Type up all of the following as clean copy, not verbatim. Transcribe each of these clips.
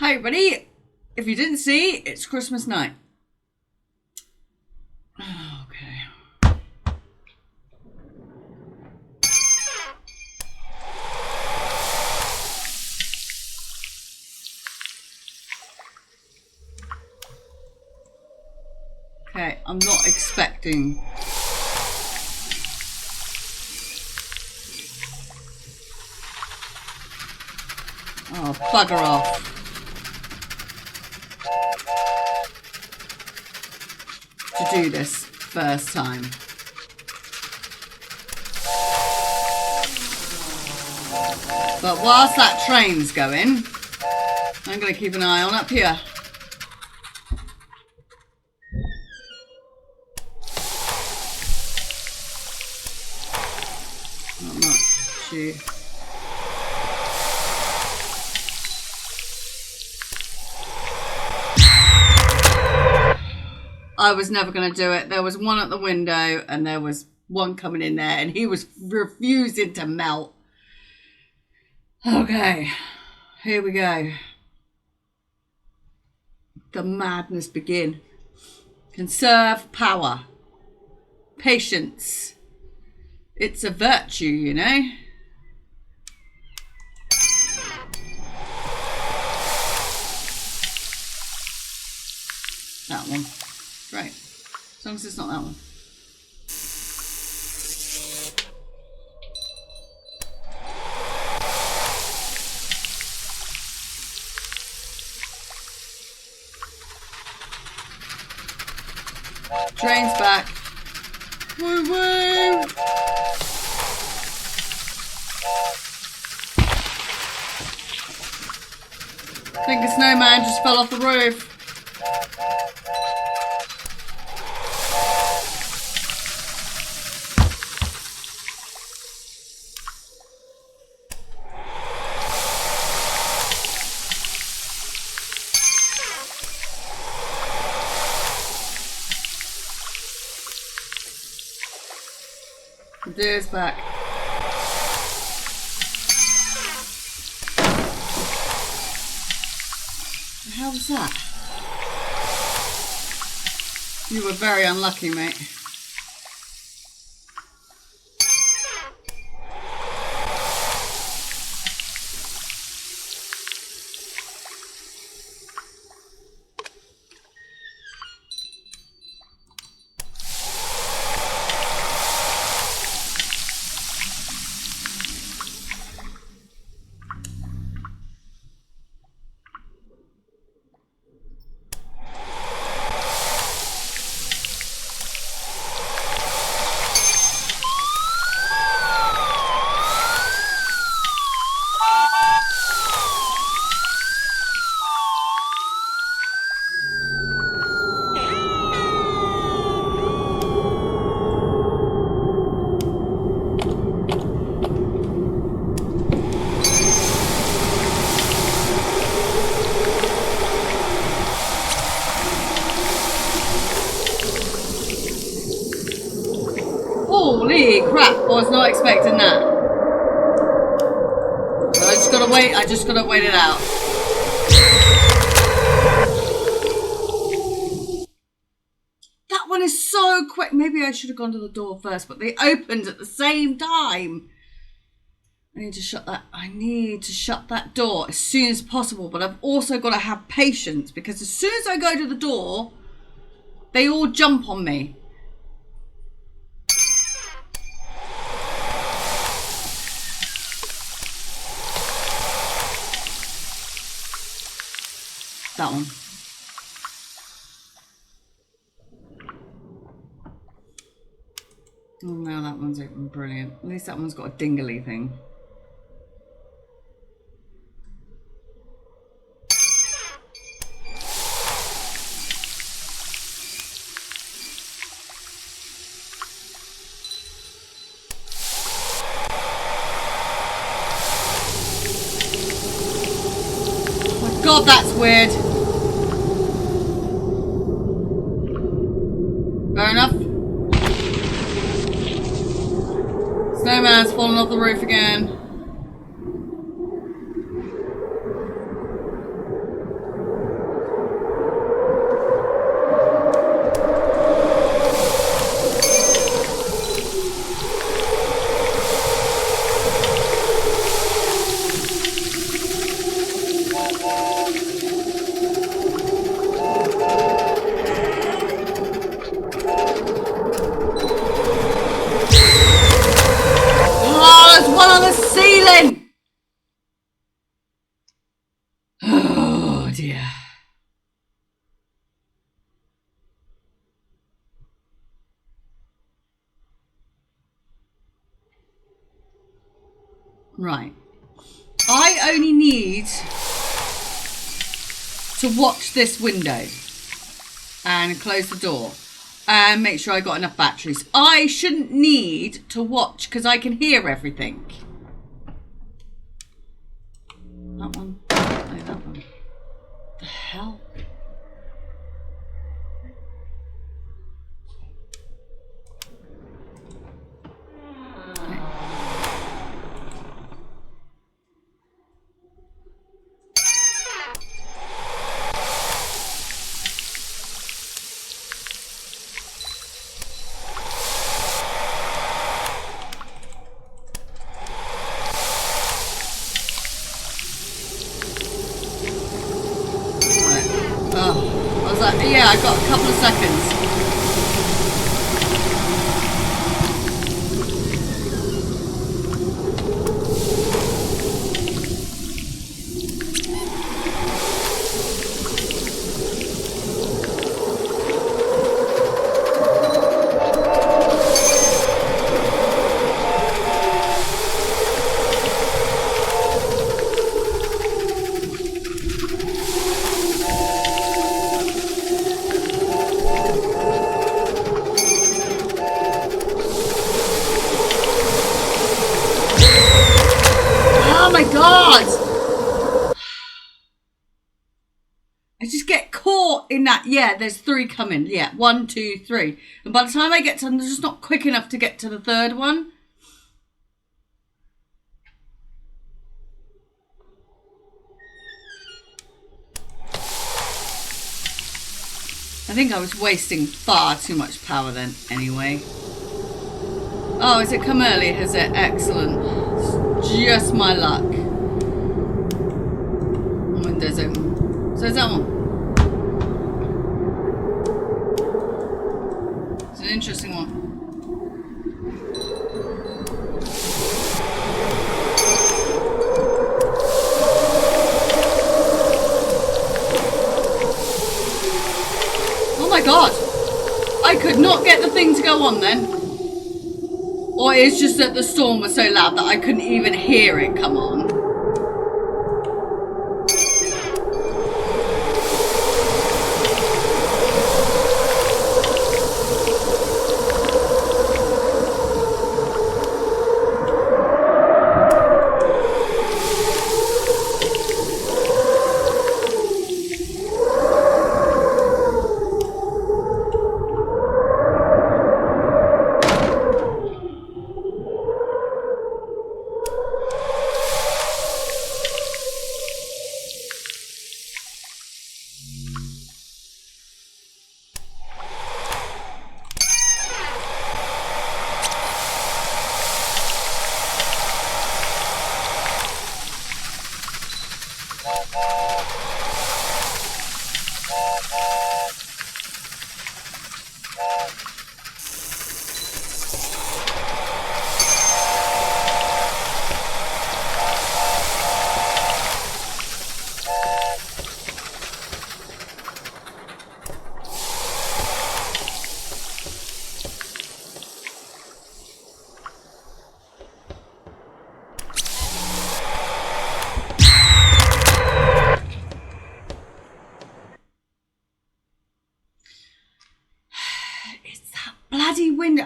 Hi everybody, if you didn't see, it's Christmas night. Okay. Okay, I'm not expecting... Oh, bugger off. To do this first time. But whilst that train's going, I'm going to keep an eye on up here. Not much. Gee. I was never going to do it. There was one at the window and there was one coming in there and he was refusing to melt. Okay, here we go. The madness begin. Conserve power. Patience. It's a virtue, you know. That one. Right. As long as it's not that one. Train's back. Woo woo! I think a snowman just fell off the roof. The deer's back. How was that? You were very unlucky, mate. Holy crap, I was not expecting that. So I just gotta wait it out. That one is so quick. Maybe I should have gone to the door first, but they opened at the same time. I need to shut that door as soon as possible, but I've also got to have patience because as soon as I go to the door, they all jump on me. That one. Oh no, that one's open. Brilliant. At least that one's got a dingly thing. Oh my God, that's weird. Fair enough. Snowman's fallen off the roof again. Oh dear. Right. I only need to watch this window and close the door and make sure I got enough batteries. I shouldn't need to watch because I can hear everything. That one. No, that one. The hell? Yeah, I got a couple of seconds. Oh my god! I just get caught in that. Yeah, there's 3 coming. Yeah, 1, 2, 3. And by the time I get to them, they're just not quick enough to get to the 3rd one. I think I was wasting far too much power then anyway. Oh, has it come early? Has it? Excellent. It's just my luck. Windows open. So is that one? It's an interesting one. Oh my god! I could not get the thing to go on then. Or it's just that the storm was so loud that I couldn't even hear it come on.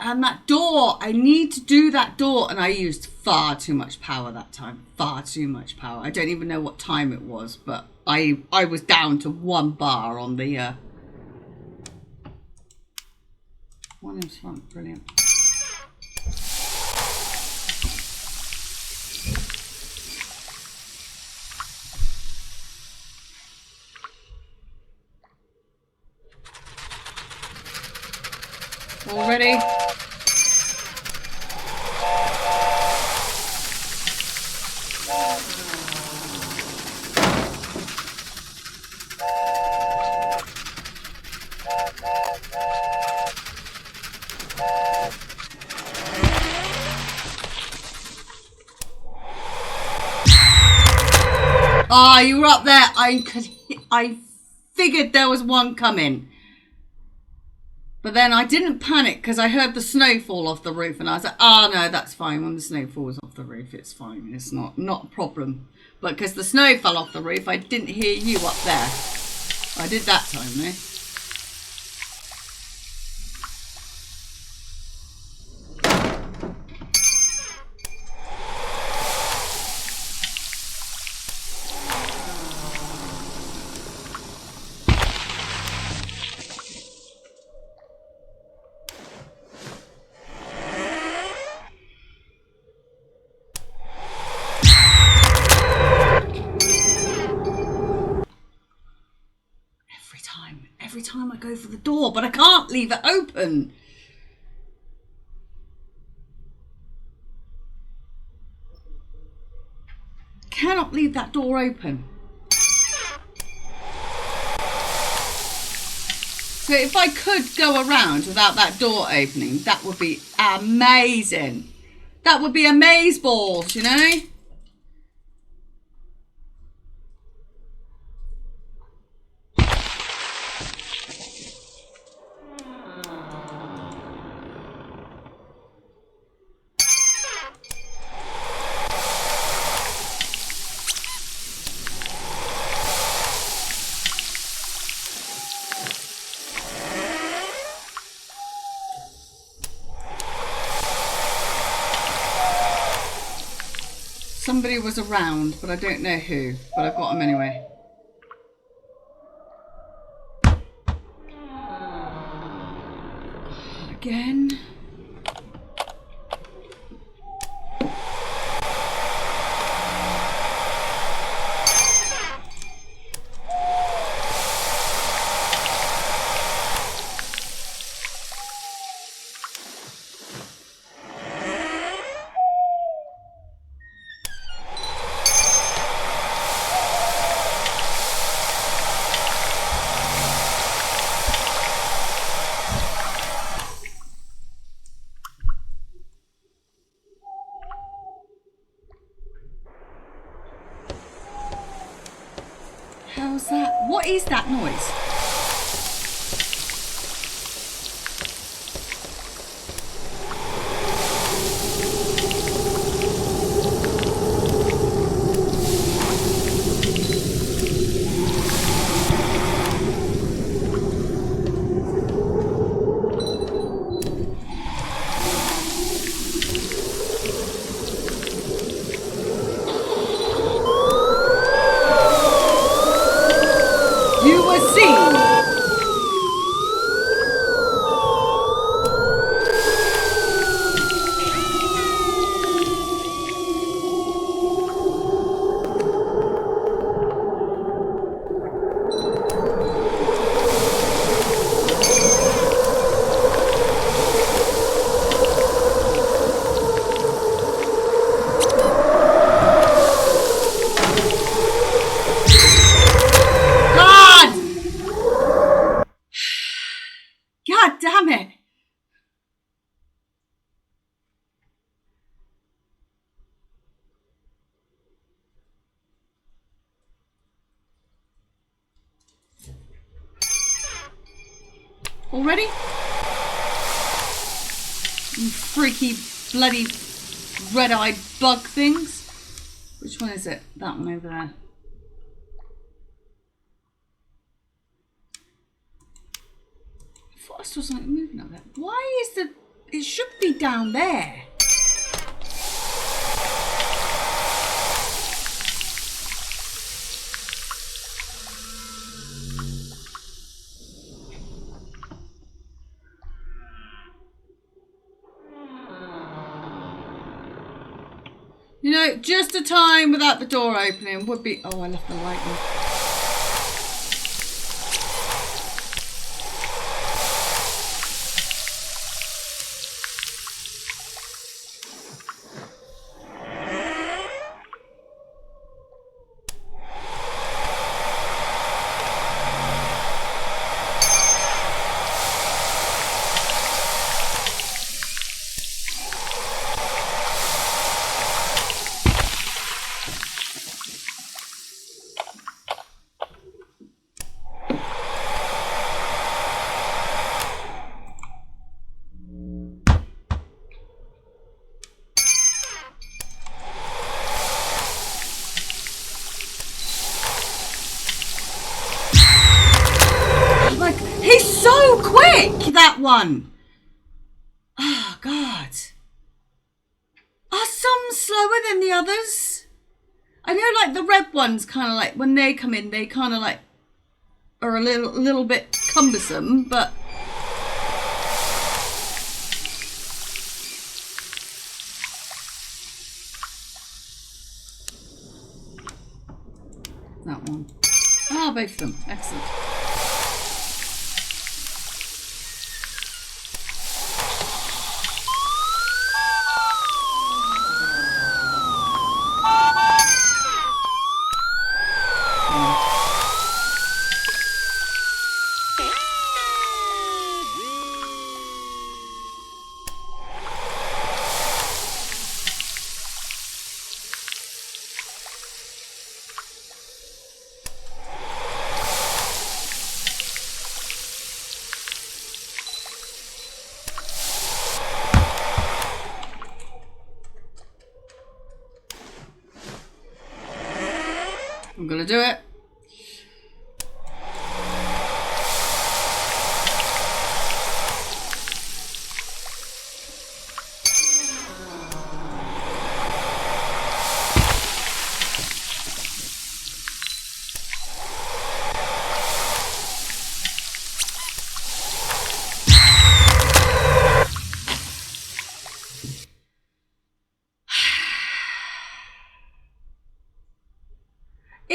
And that door, I need to do that door, and I used far too much power that time. Far too much power. I don't even know what time it was, but I was down to 1 bar on the one in front. Brilliant. All ready? Oh, you were up there. I figured there was one coming. But then I didn't panic because I heard the snow fall off the roof and I was like, oh no, that's fine. When the snow falls off the roof, it's fine. It's not a problem. But because the snow fell off the roof, I didn't hear you up there. I did that time though. Every time I go for the door, but I can't leave it open. Cannot leave that door open. So if I could go around without that door opening, that would be amazing. That would be amazeballs, you know? Somebody was around, but I don't know who. But I've got them anyway. Again. How's that? What is that noise? God damn it. Already? You freaky bloody red-eyed bug things. Which one is it? That one over there. I thought I saw something moving up there. Why is the... It should be down there. You know, just a time without the door opening would be... Oh, I left the light on. quick, that one. Oh, God. Are some slower than the others? I know, like, the red ones kind of like, when they come in, they kind of like are a little bit cumbersome, but... That one. Ah, both of them. Excellent. I'm gonna do it.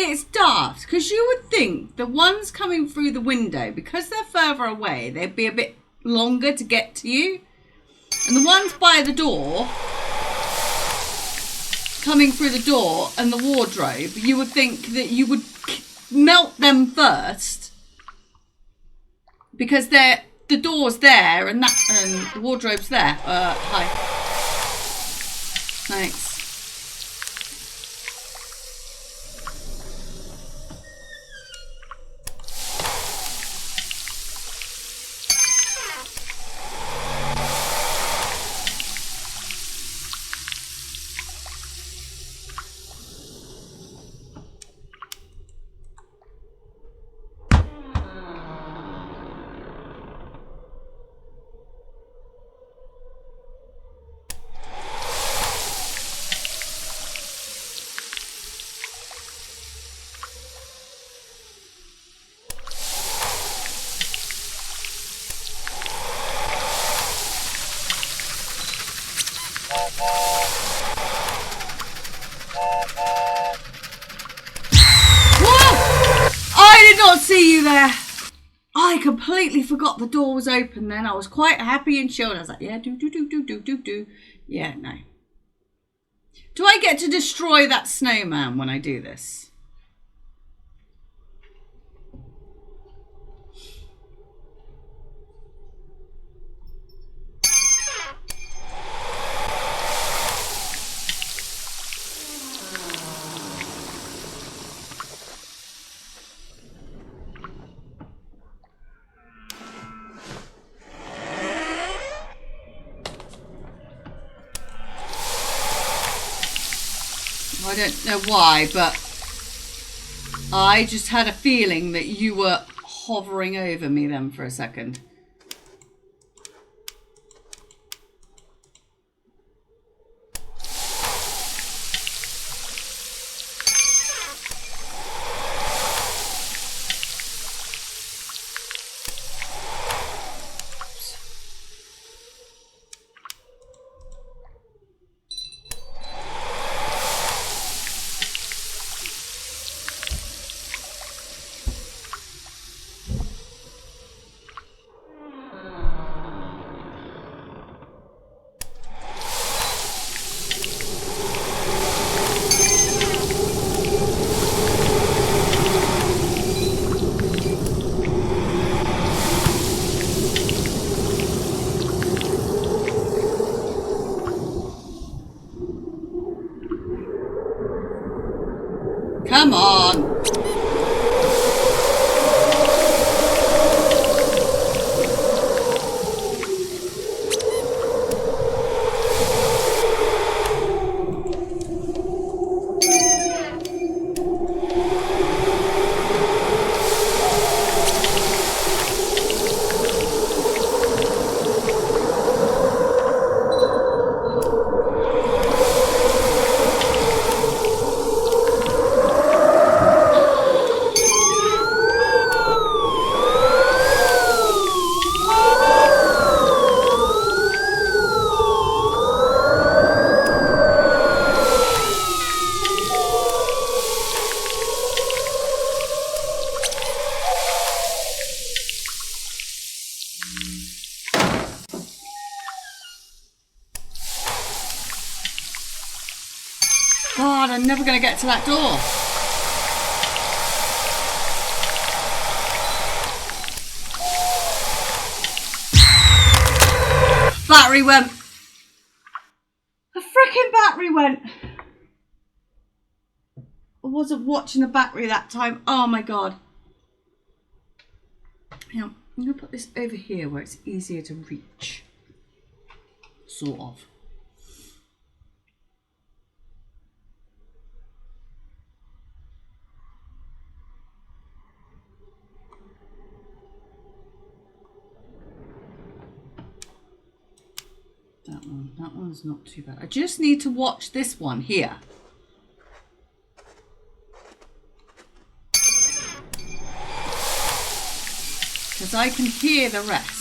It's daft, because you would think the ones coming through the window, because they're further away, they'd be a bit longer to get to you. And the ones by the door, coming through the door and the wardrobe, you would think that you would melt them first. Because the door's there and the wardrobe's there. Hi. Thanks. See you there. I completely forgot the door was open then. I was quite happy and chilled. I was like, yeah, do. Yeah, no. Do I get to destroy that snowman when I do this? I don't know why, but I just had a feeling that you were hovering over me then for a second. I'm never going to get to that door. Battery went. The freaking battery went. I wasn't watching the battery that time. Oh my God. Now, I'm going to put this over here where it's easier to reach. Sort of. That one's not too bad. I just need to watch this one here. Because I can hear the rest.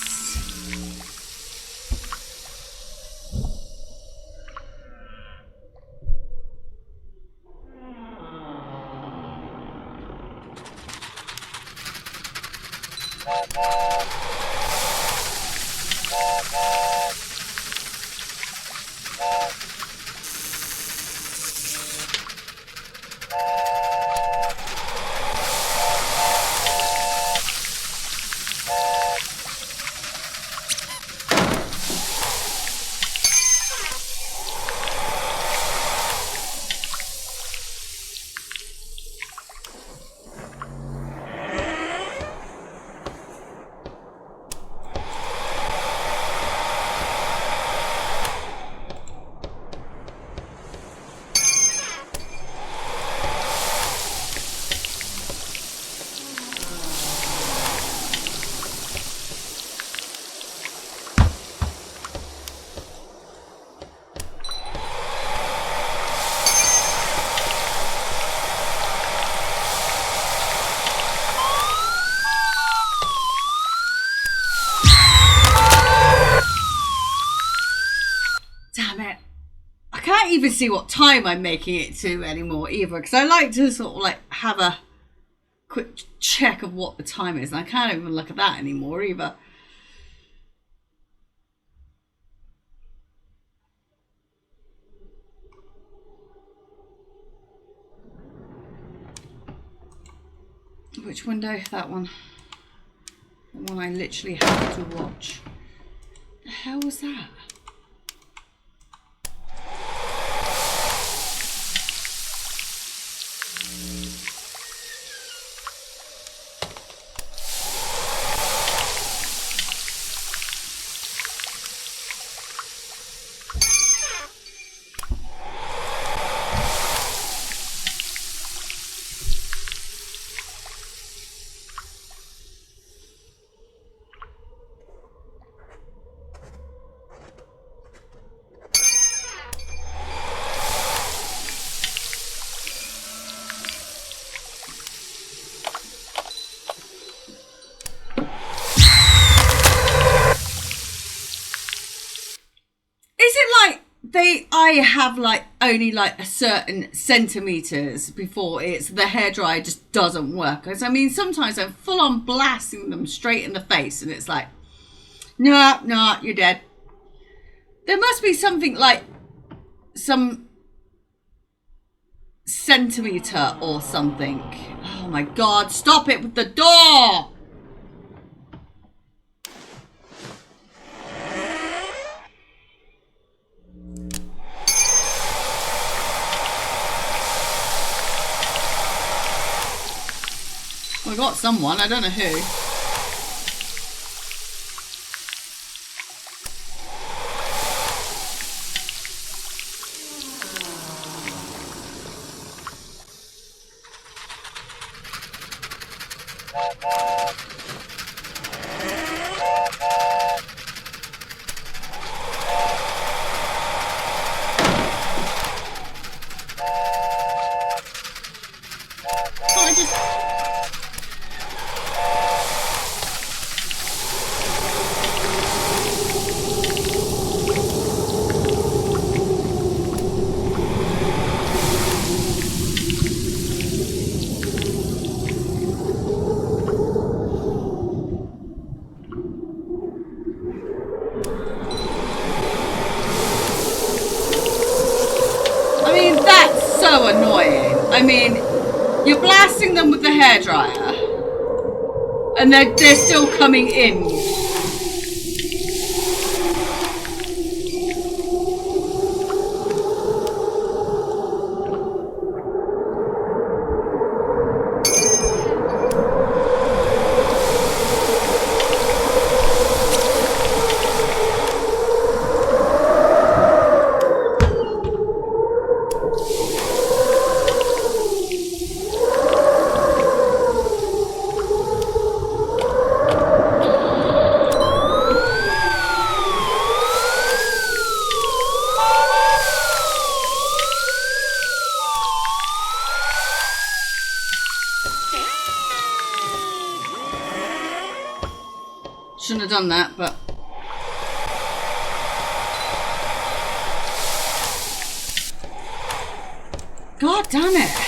Even see what time I'm making it to anymore either, because I like to sort of like have a quick check of what the time is, and I can't even look at that anymore either. Which window? That one. The one I literally have to watch. The hell was that? I have like only like a certain centimeters before it's the hairdryer just doesn't work. Because I mean, sometimes I'm full on blasting them straight in the face, and it's like, no, you're dead. There must be something like some centimeter or something. Oh my God! Stop it with the door. I got someone, I don't know who. And they're still coming in. Shouldn't have done that, but... God damn it!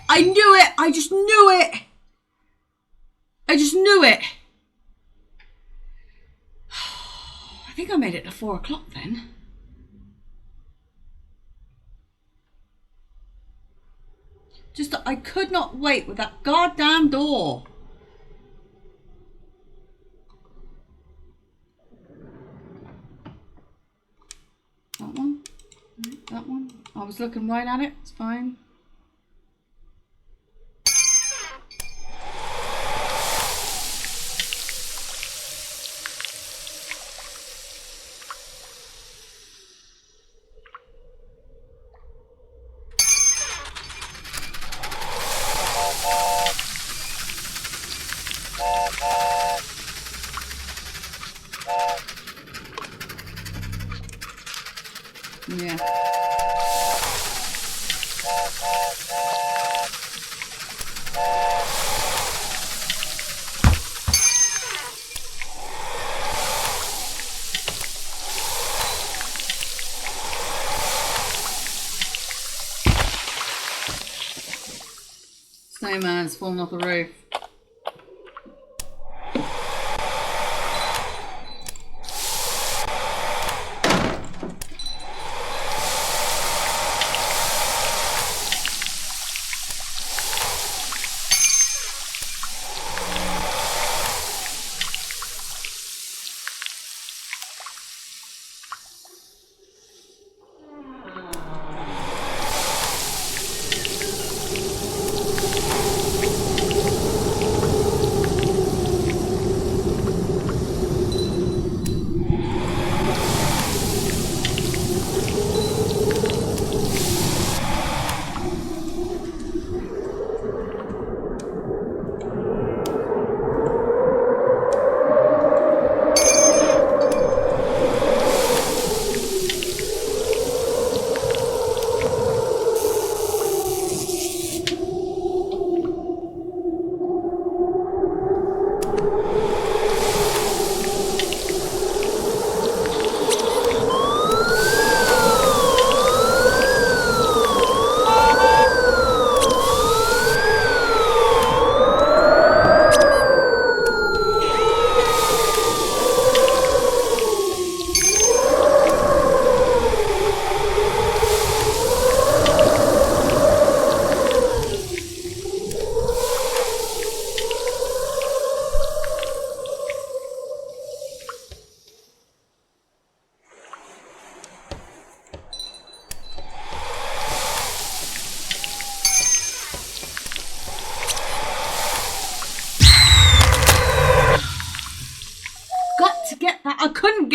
I knew it! I just knew it! I just knew it! I think I made it to 4 o'clock then. Just that I could not wait with that goddamn door. That one? That one? I was looking right at it. It's fine. Yeah. Snowman's fallen off the roof.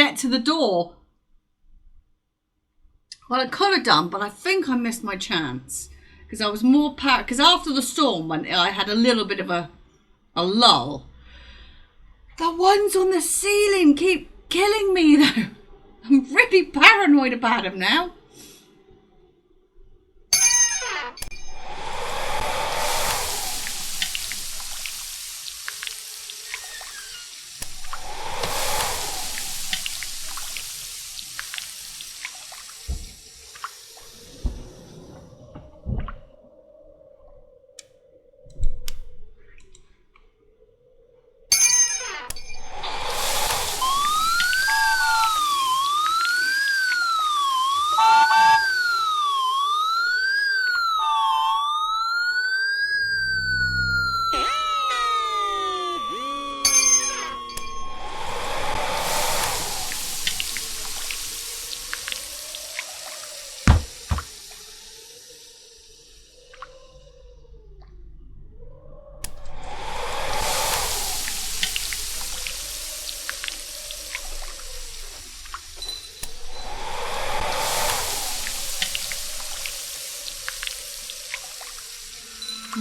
get to the door. Well, I could have done, but I think I missed my chance. Because I was more power. Because after the storm, when I had a little bit of a lull. The ones on the ceiling keep killing me, though. I'm really paranoid about them now.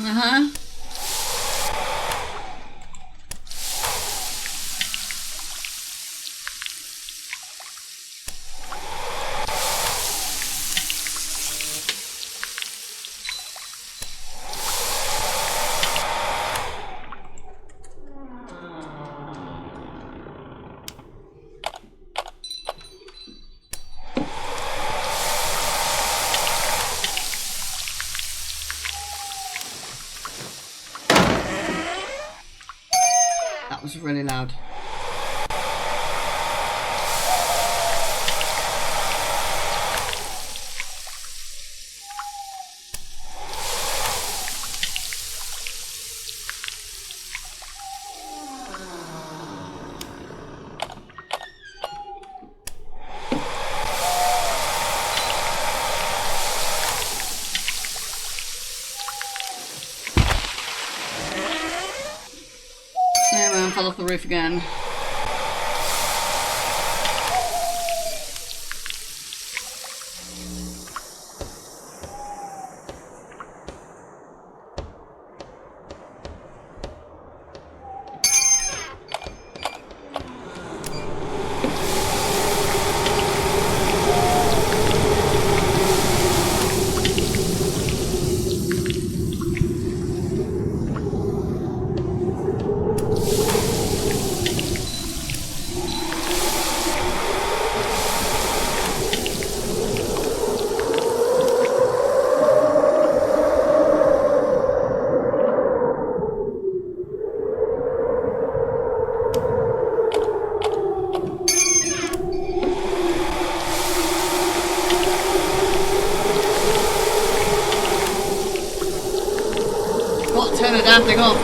Uh-huh. That was really loud. Snowman fell off the roof again. Turn the damn thing off.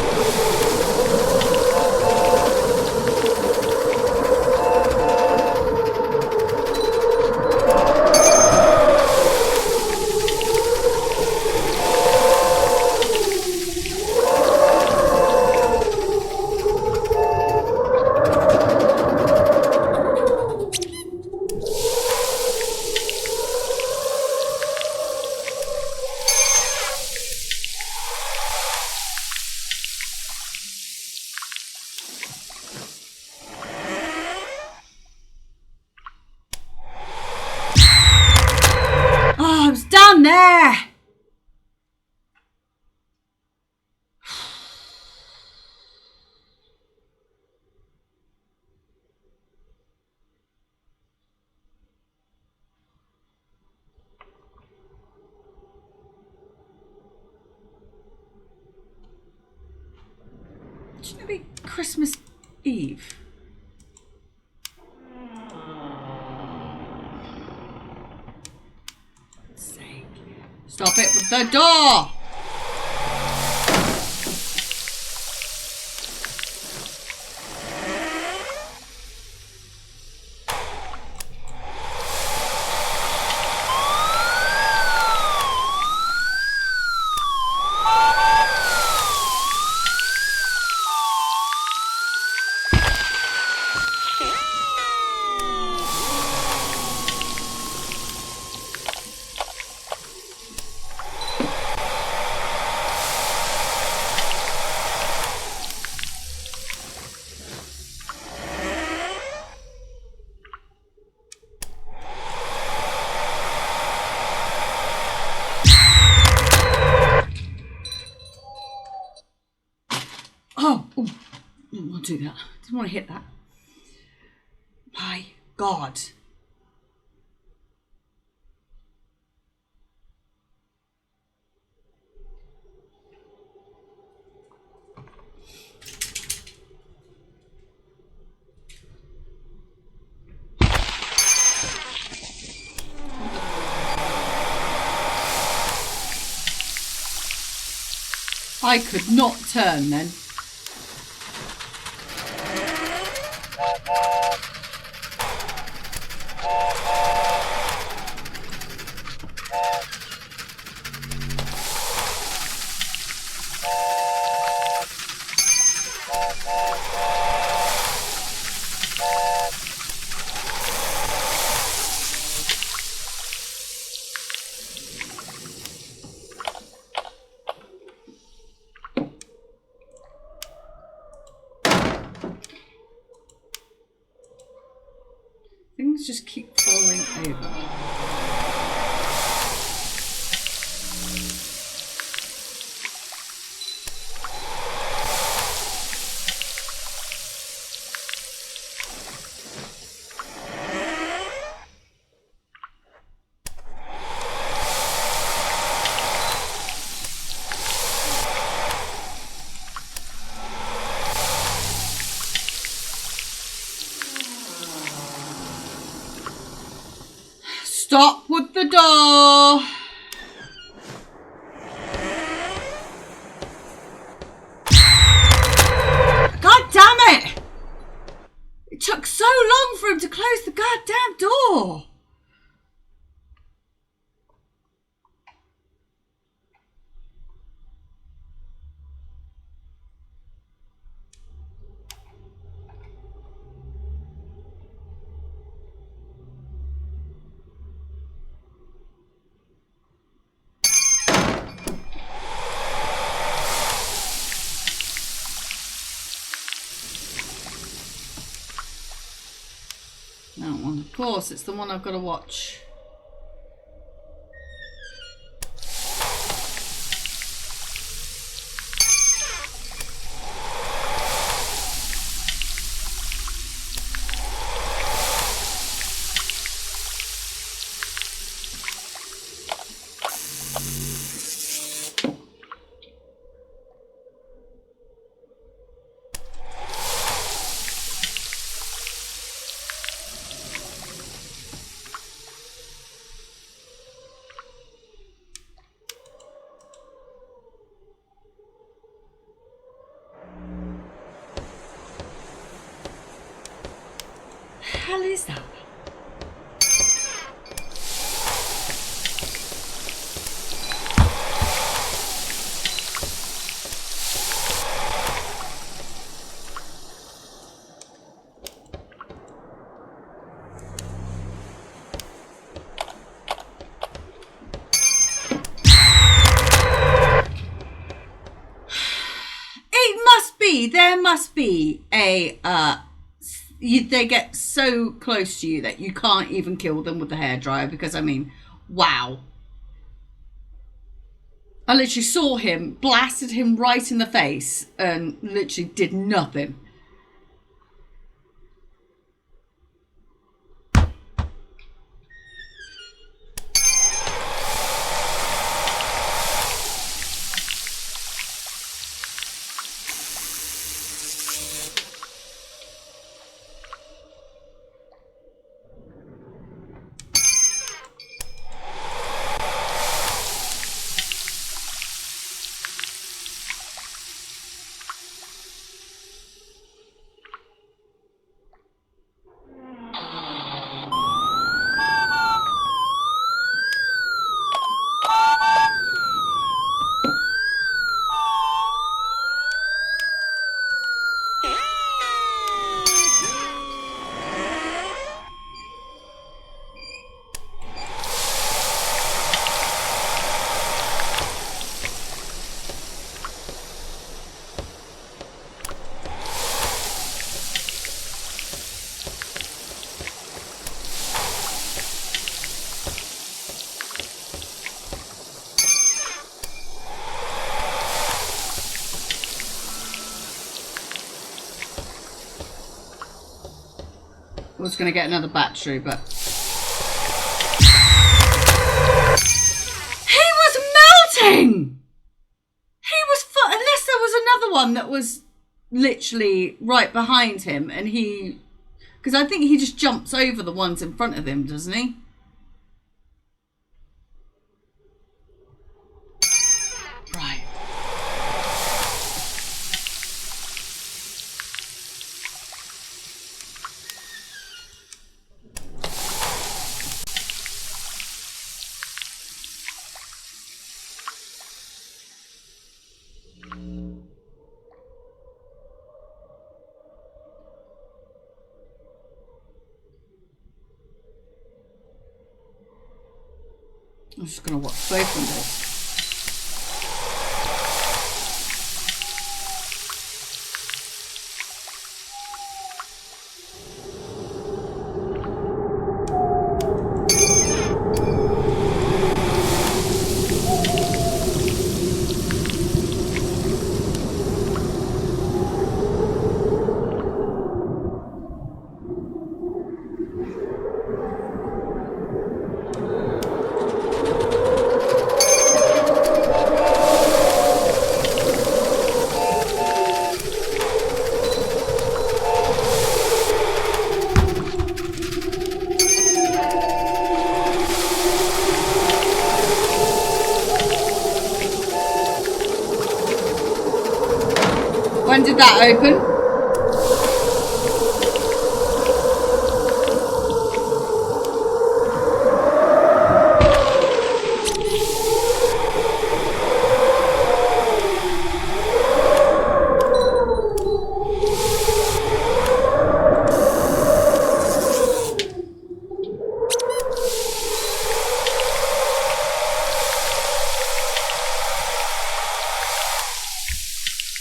Oh, I was down there. Shouldn't it be Christmas Eve? Stop it with the door! want to do that. Didn't want to hit that. My God. I could not turn then. Things just keep falling over. Stop with the door. God damn it! It took so long for him to close the goddamn door. That one, of course, it's the one I've got to watch. What the hell is that? There must be a they get so close to you that you can't even kill them with the hairdryer, because I mean, wow. I literally saw him, blasted him right in the face, and literally did nothing. was going to get another battery, but... He was melting! Unless there was another one that was literally right behind him and he... Because I think he just jumps over the ones in front of him, doesn't he? Right. I'm just going to watch both of this. When did that open?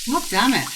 God damn it.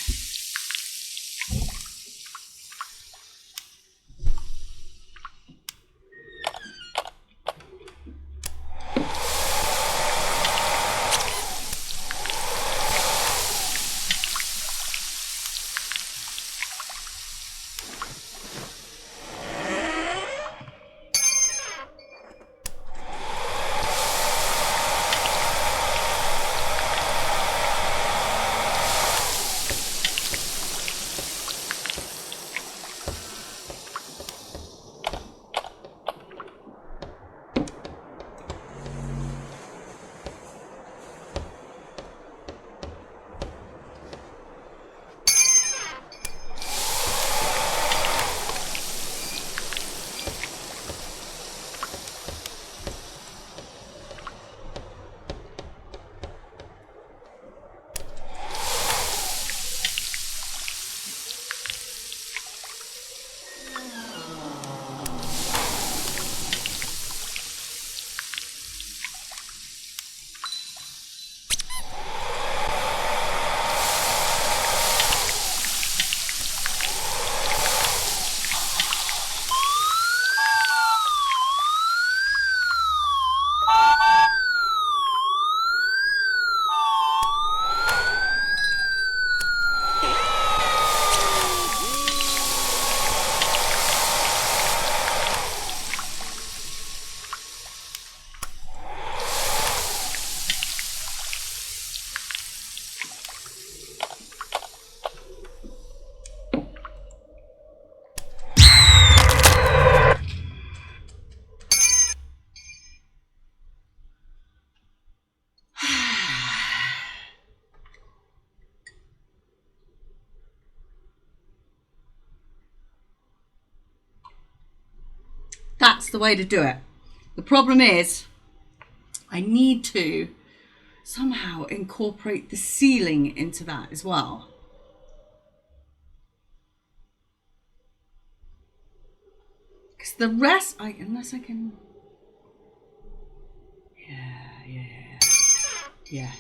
That's the way to do it. The problem is, I need to somehow incorporate the ceiling into that as well. Because the rest, unless I can... Yeah.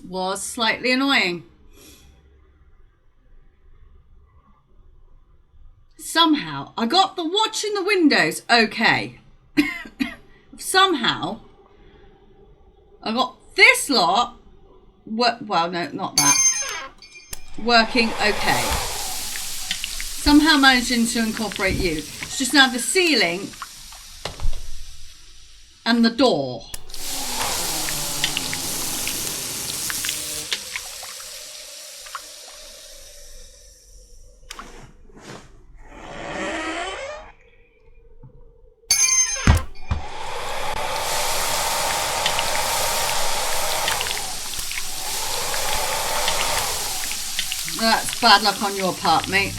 was slightly annoying. Somehow, I got the watch in the windows okay. Somehow, I got this lot, well, no, not that, working okay. Somehow managing to incorporate you. It's just now the ceiling and the door. That's bad luck on your part, mate.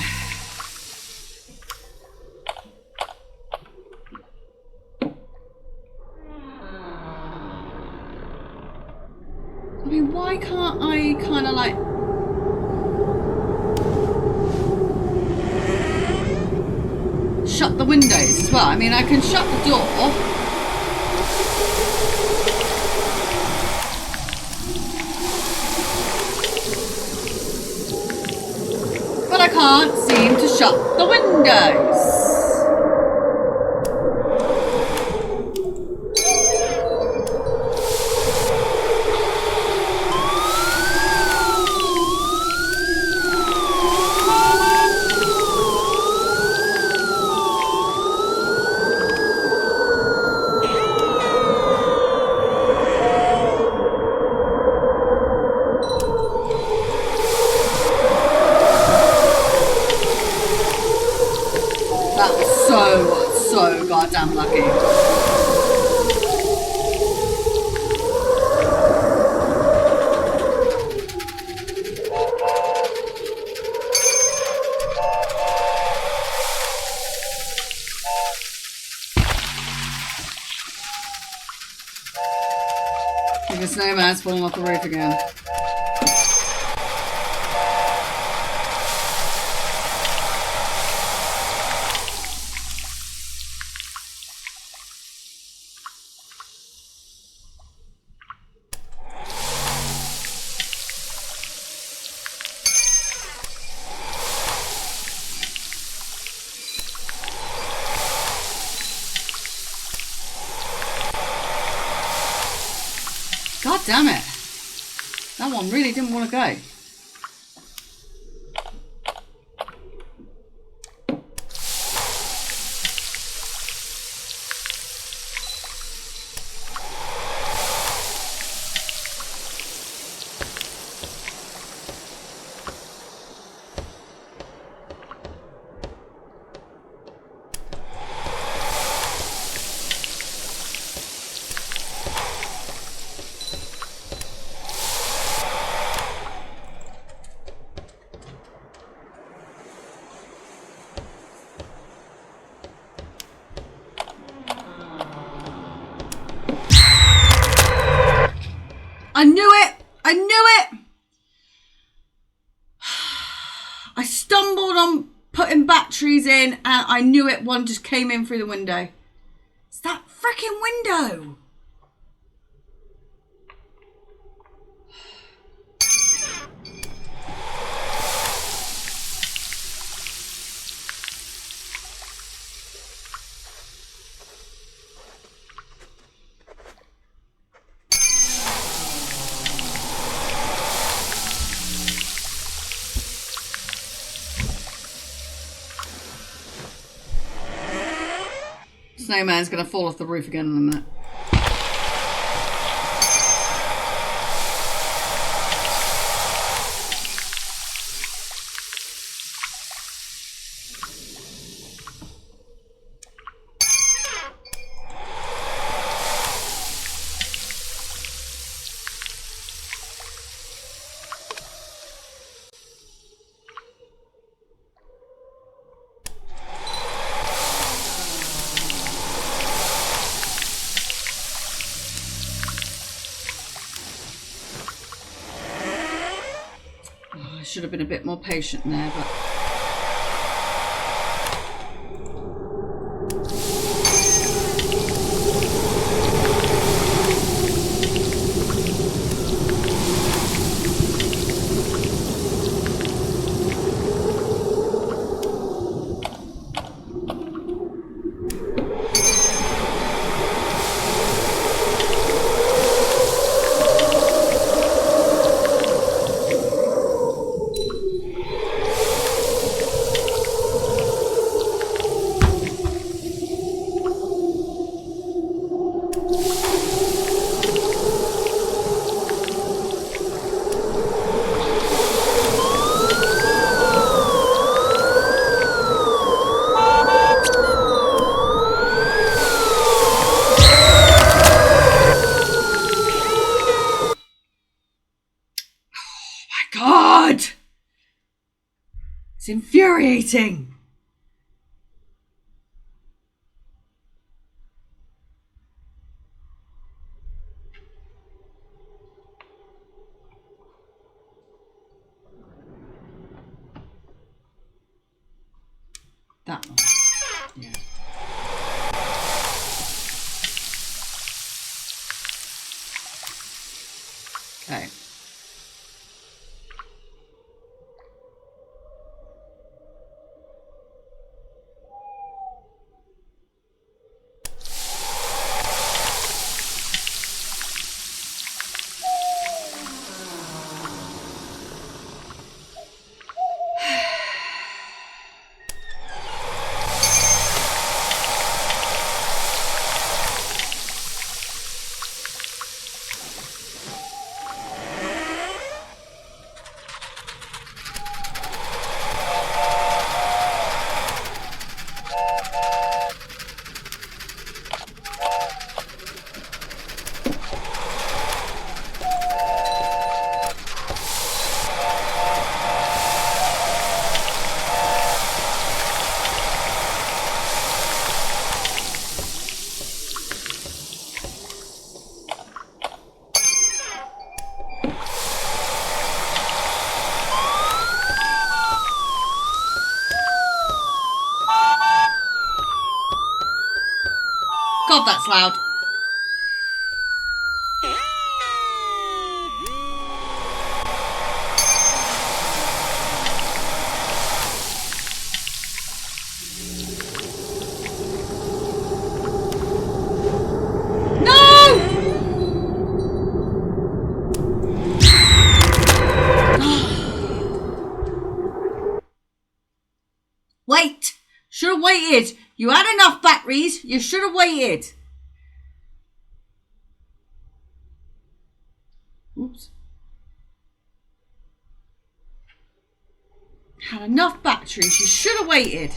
I mean, why can't I kind of like... shut the windows as well? I mean, I can shut the door. But I can't seem to shut the windows. That was so goddamn lucky. I think the snowman's falling off the roof again. God damn it. That one really didn't want to go. I knew it! I knew it! I stumbled on putting batteries in and I knew it. One just came in through the window. It's that freaking window! Snowman's gonna fall off the roof again in a minute. I should have been a bit more patient there, but... infuriating. That one. Yeah. Okay. God, that's loud. Wait! Should have waited. You had enough batteries. You should have waited. Oops. Had enough batteries. You should have waited.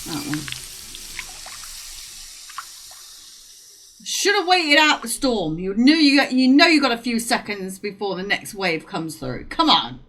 That one. Should have waited out the storm. You know you got a few seconds before the next wave comes through. Come on.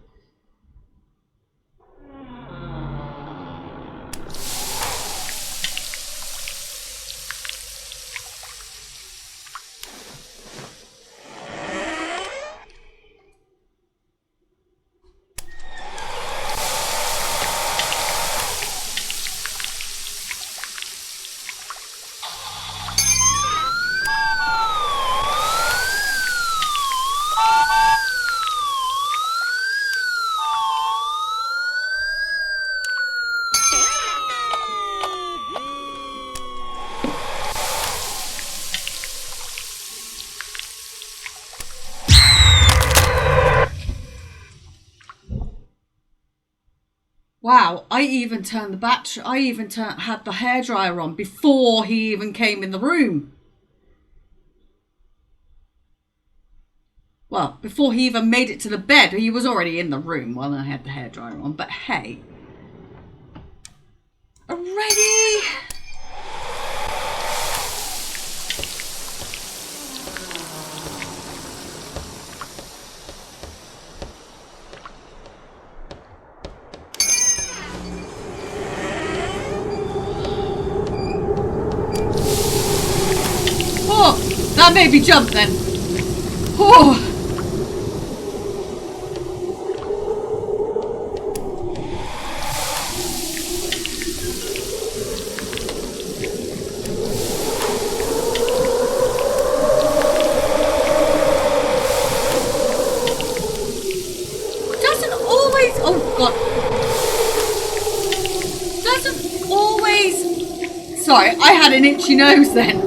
Wow, I even turned the battery. I even had the hairdryer on before he even came in the room. Well, before he even made it to the bed, he was already in the room while I had the hairdryer on. But hey, already. That made me jump then. Oh. Doesn't always. Oh God. Doesn't always. Sorry, I had an itchy nose then.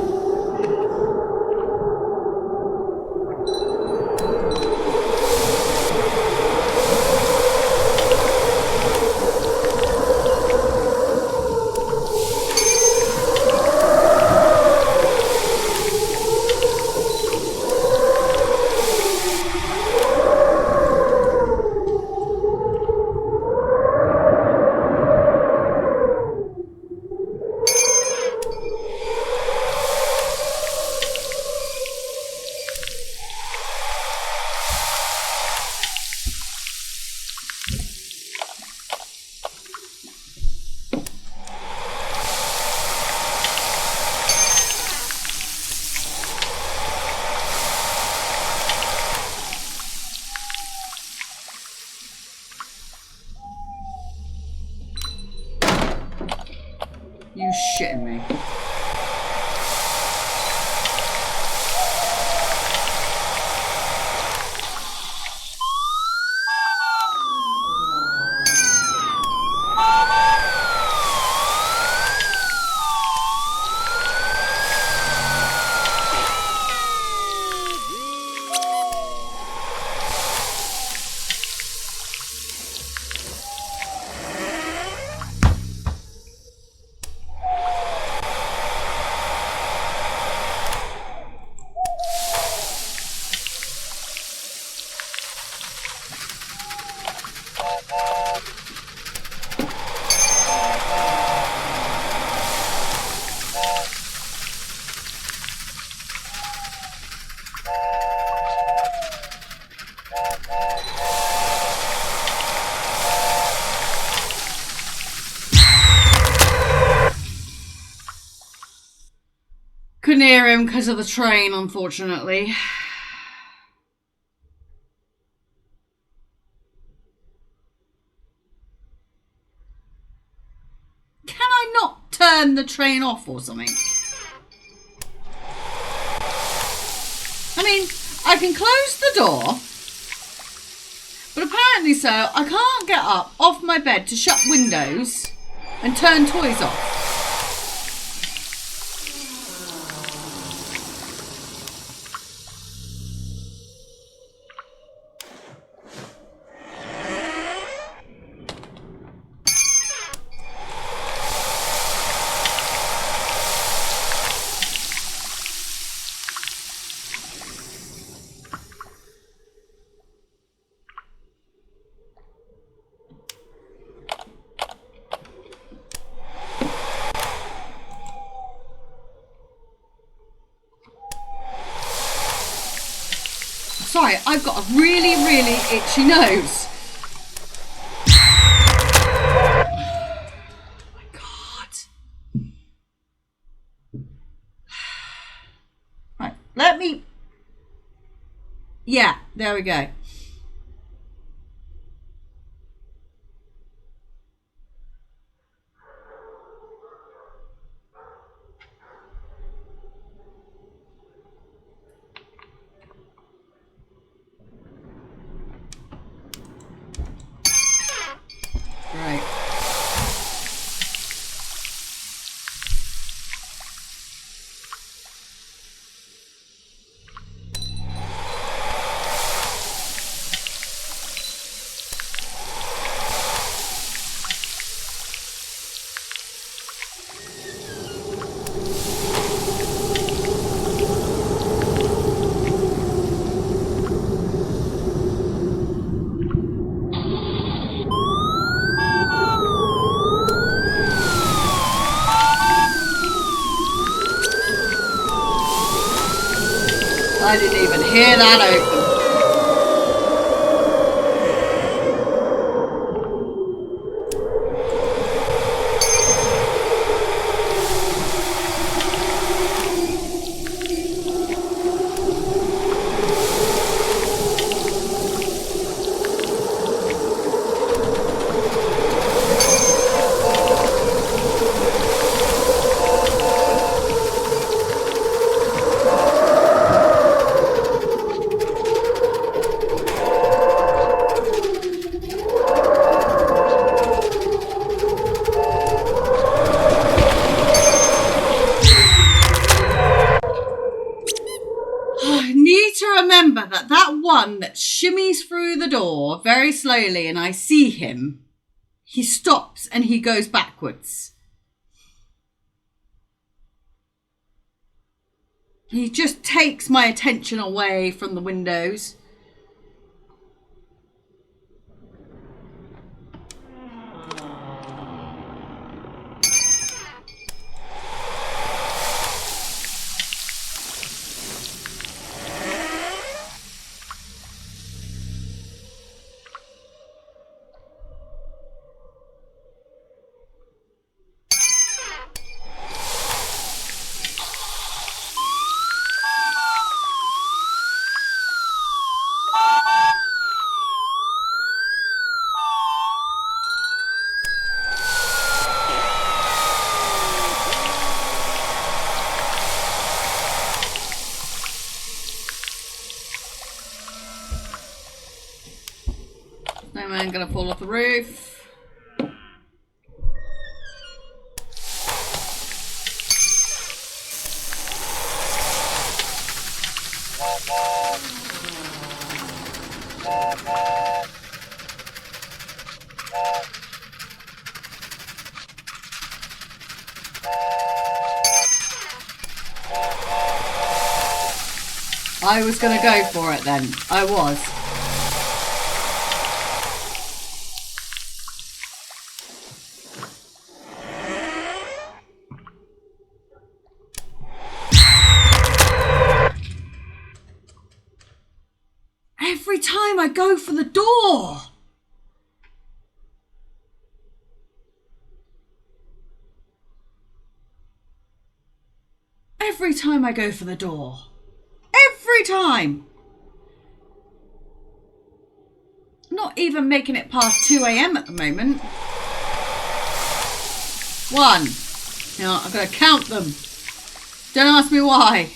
shitting me. Couldn't hear him because of the train, unfortunately. Can I not turn the train off or something? I mean, I can close the door, but apparently so I can't get up off my bed to shut windows and turn toys off. Sorry, I've got a really, really itchy nose. Oh my God. Right, let me... Yeah, there we go. Right. I didn't even hear that open. Remember that one that shimmies through the door very slowly and I see him, he stops and he goes backwards. He just takes my attention away from the windows. Snowman gonna fall off the roof. I was going to go for it then. I was. Every time I go for the door. Every time I go for the door. Every time. Not even making it past 2 a.m. at the moment. 1. Now I've got to count them. Don't ask me why.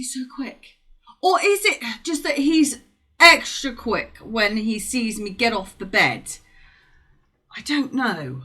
So quick? Or is it just that he's extra quick when he sees me get off the bed? I don't know.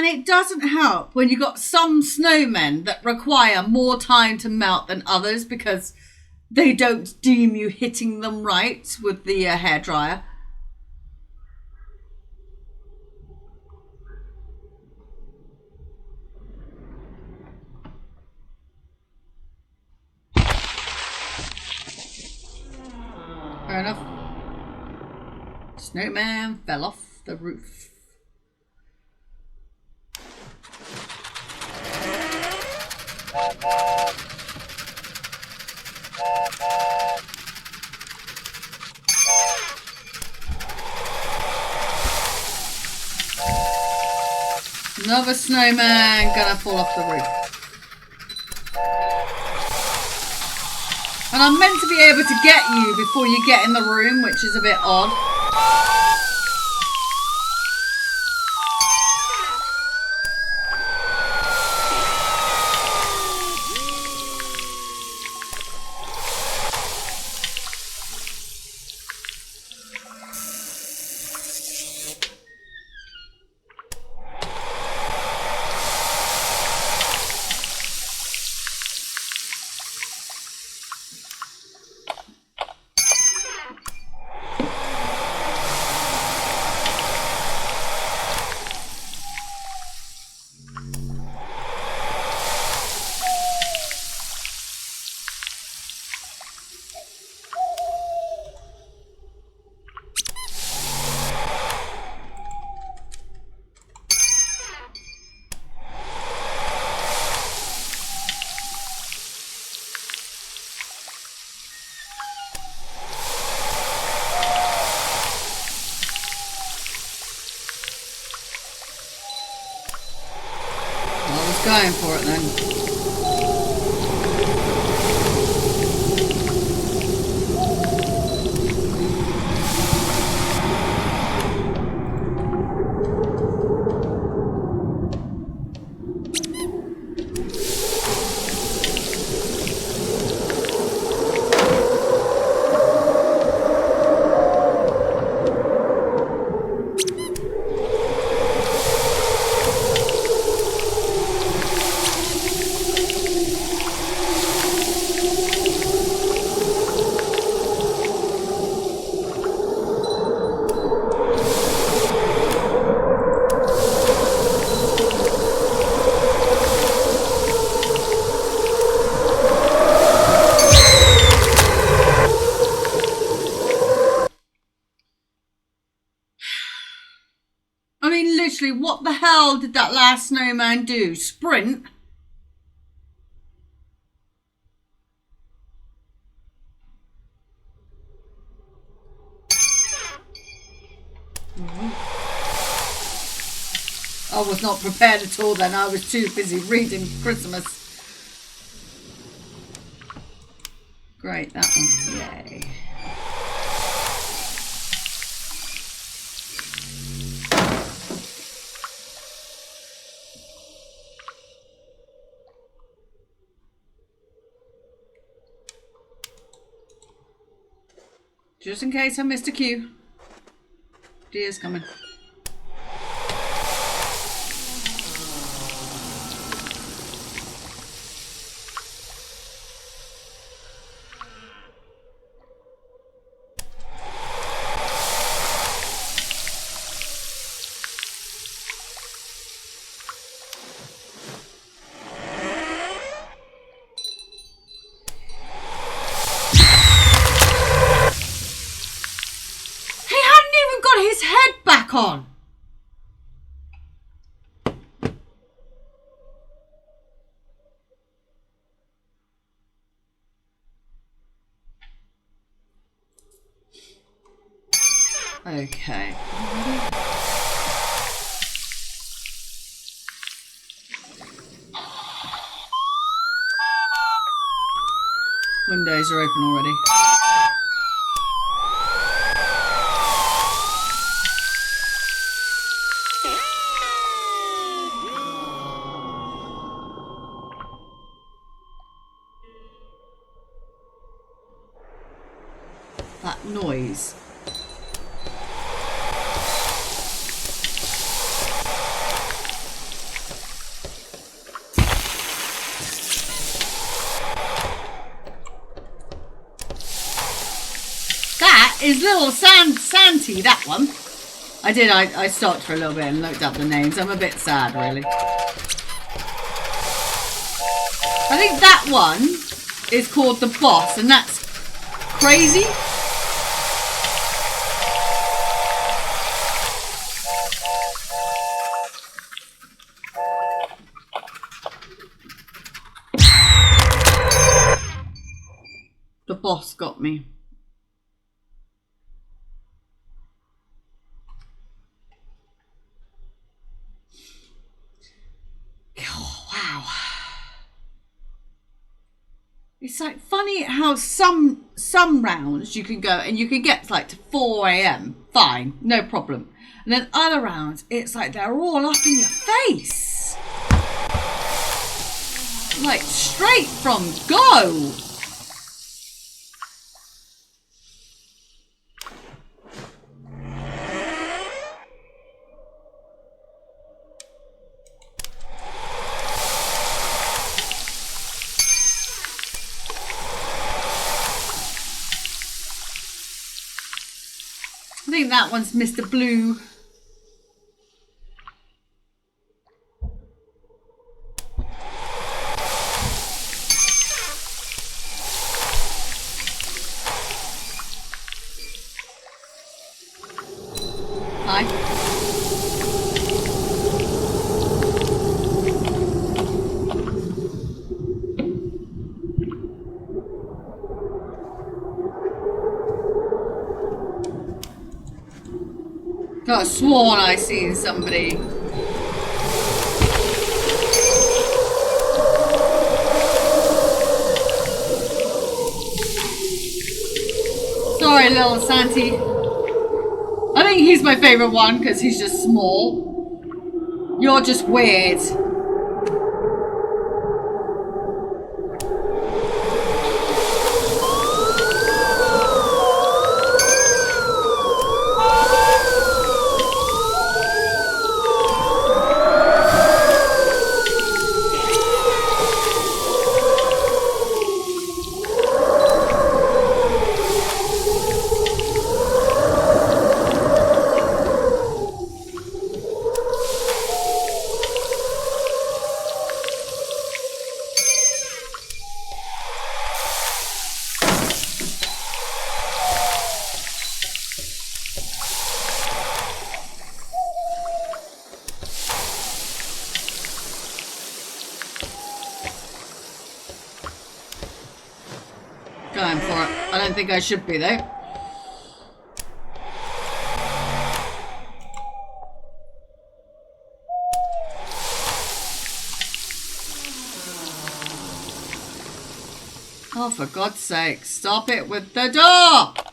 It doesn't help when you've got some snowmen that require more time to melt than others because they don't deem you hitting them right with the hairdryer. Fair enough. Snowman fell off the roof. Another snowman gonna fall off the roof. And I'm meant to be able to get you before you get in the room, which is a bit odd. Going for it then. Literally, what the hell did that last snowman do? Sprint? I was not prepared at all then. I was too busy reading Christmas. Great, that one. Yay. Just in case I missed a cue. Deer's coming. On. Okay. Windows are open already. That noise. That is little Santy, that one. I stopped for a little bit and looked up the names. I'm a bit sad, really. I think that one is called the boss, and that's crazy. The boss got me. Oh, wow. It's like funny how some rounds you can go and you can get like to 4 a.m. Fine, no problem. And then other rounds, it's like they're all up in your face. Like straight from go. I think that one's Mr. Blue. Hi. I sworn I seen somebody. Sorry, little Santy. I think he's my favourite one because he's just small. You're just weird. Going for it. I don't think I should be though. Oh, for God's sake, stop it with the door!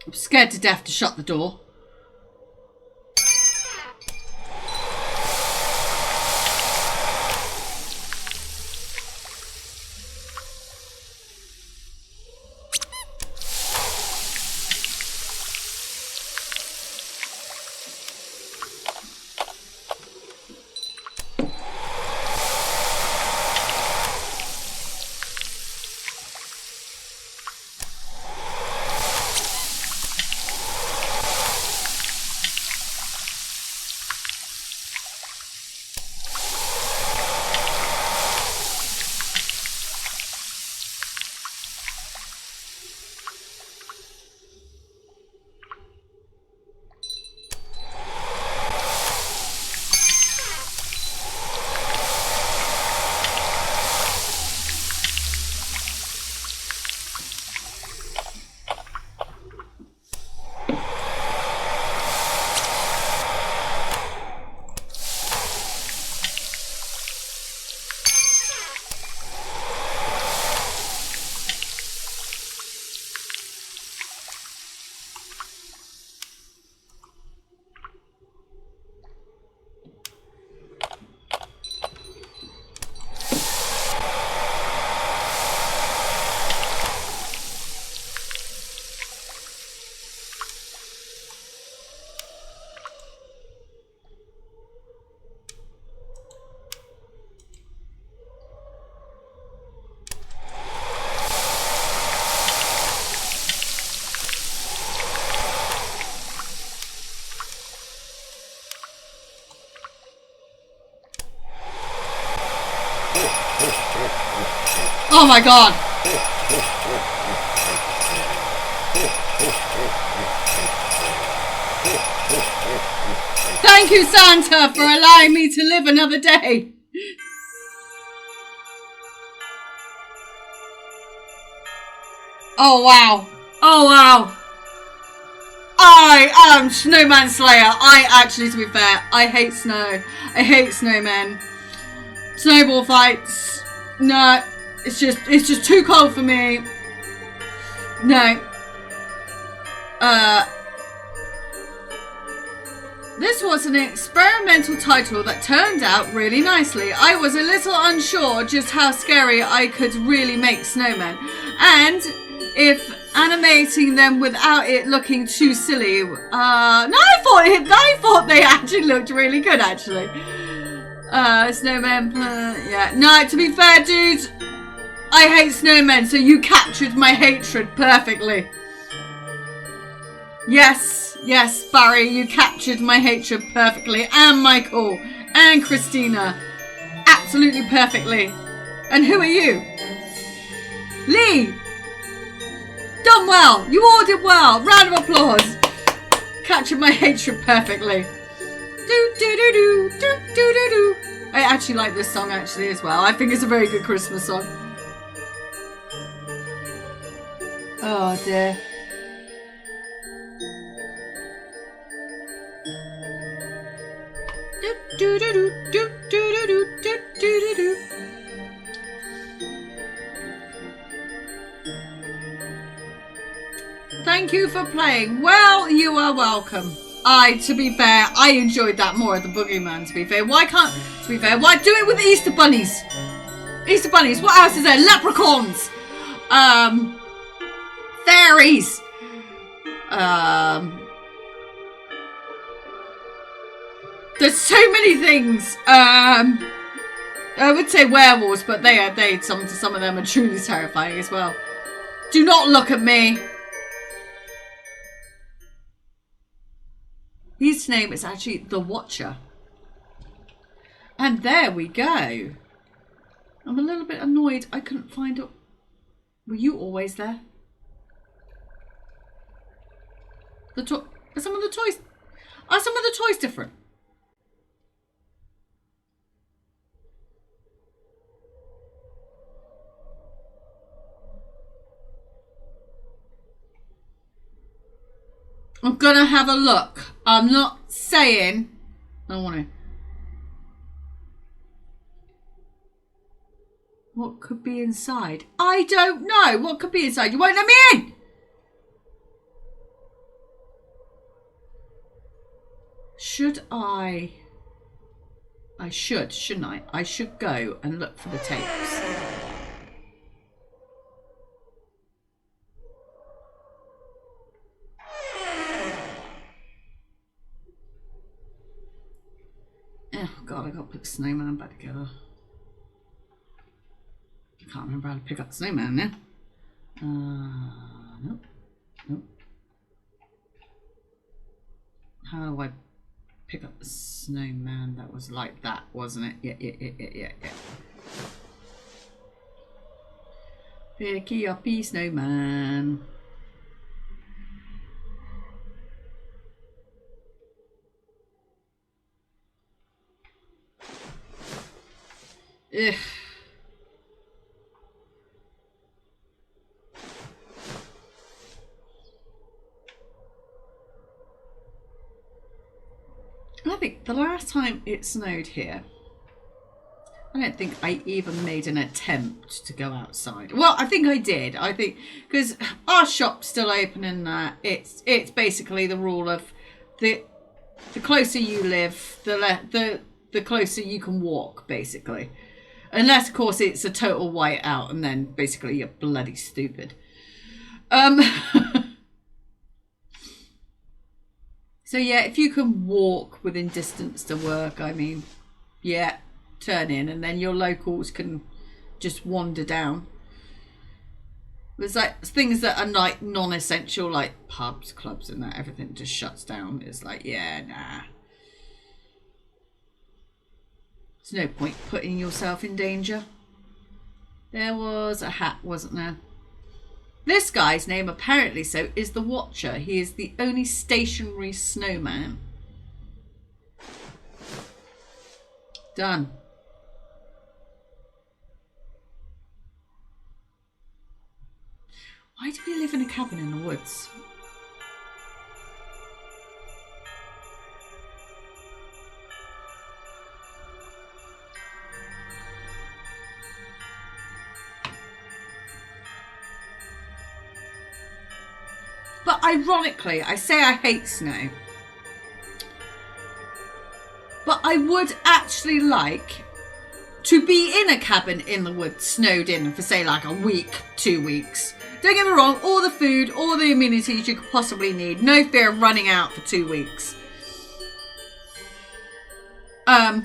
I'm scared to death to shut the door. Oh my God! Thank you, Santa, for allowing me to live another day. Oh, wow. Oh, wow. I am Snowman Slayer. I actually, to be fair, I hate snow. I hate snowmen. Snowball fights. No. It's just too cold for me. No. This was an experimental title that turned out really nicely. I was a little unsure just how scary I could really make snowmen, and if animating them without it looking too silly. No, I thought they actually looked really good. Actually, snowmen. Yeah, no. To be fair, dude, I hate snowmen, so you captured my hatred perfectly. Yes, Barry, you captured my hatred perfectly. And Michael. And Christina. Absolutely perfectly. And who are you? Lee. Done well. You all did well. Round of applause. Captured my hatred perfectly. Do. I actually like this song actually as well. I think it's a very good Christmas song. Oh dear. Thank you for playing. Well, you are welcome. To be fair, I enjoyed that more at the Boogeyman, to be fair. Why do it with Easter bunnies? Easter bunnies. What else is there? Leprechauns. Fairies. There's so many things. I would say werewolves, but some of them are truly terrifying as well. Do not look at me. His name is actually the Watcher. And there we go. I'm a little bit annoyed I couldn't find it. Were you always there? Are some of the toys different? I'm gonna have a look. I'm not saying I want to. What could be inside? I don't know. What could be inside? You won't let me in. Should I? I should, shouldn't I? I should go and look for the tapes. Oh God, I gotta put the snowman back together. I can't remember how to pick up the snowman now. Nope. How do I pick up the snowman? That was like that, wasn't it? Yeah. Picky uppy snowman. Ugh. I think the last time it snowed here, I don't think I even made an attempt to go outside. Well, I think I did. I think because our shop's still open and it's basically the rule of the closer you live, the closer you can walk, basically. Unless, of course, it's a total whiteout and then basically you're bloody stupid. So yeah, if you can walk within distance to work, I mean, yeah, turn in and then your locals can just wander down. There's like things that are like non-essential, like pubs, clubs and that, everything just shuts down. It's like, yeah, nah. There's no point putting yourself in danger. There was a hat, wasn't there? This guy's name, apparently so, is the Watcher. He is the only stationary snowman. Done. Why do we live in a cabin in the woods? But ironically, I say I hate snow. But I would actually like to be in a cabin in the woods, snowed in for say like a week, 2 weeks. Don't get me wrong, all the food, all the amenities you could possibly need. No fear of running out for 2 weeks. The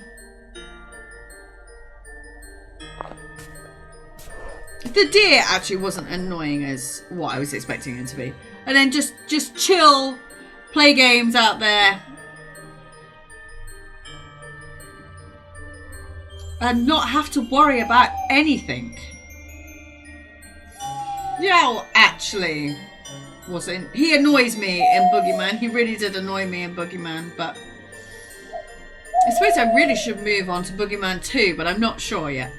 deer actually wasn't annoying as what I was expecting it to be. And then just chill, play games out there. And not have to worry about anything. Yow actually wasn't. He annoys me in Boogeyman. He really did annoy me in Boogeyman, but I suppose I really should move on to Boogeyman 2, but I'm not sure yet.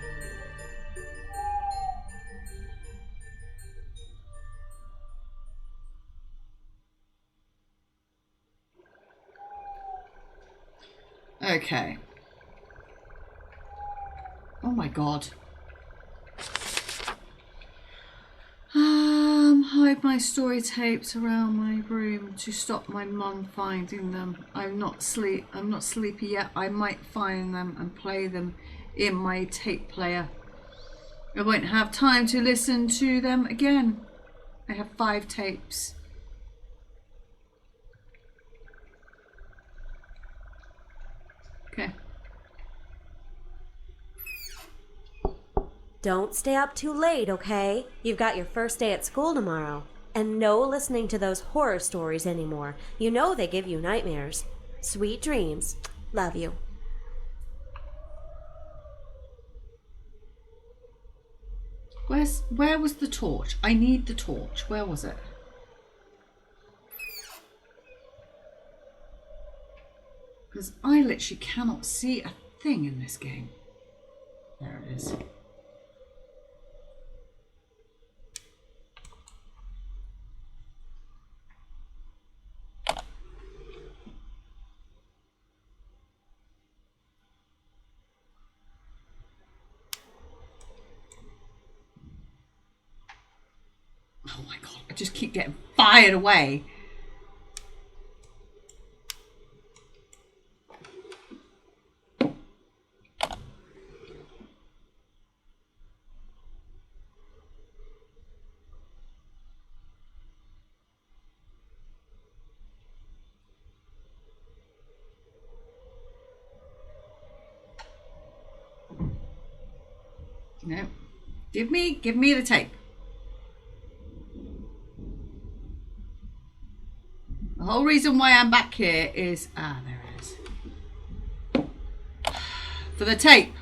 Okay. Oh my god. Hide my story tapes around my room to stop my mum finding them. I'm not sleepy yet. I might find them and play them in my tape player. I won't have time to listen to them again. I have 5 tapes. Okay. Don't stay up too late, okay? You've got your first day at school tomorrow. And no listening to those horror stories anymore. You know they give you nightmares. Sweet dreams. Love you. Where was the torch? I need the torch. Where was it? Because I literally cannot see a thing in this game. There it is. Oh my god, I just keep getting fired away. No. Give me the tape. The whole reason why I'm back here is... Ah, there it is. For the tape.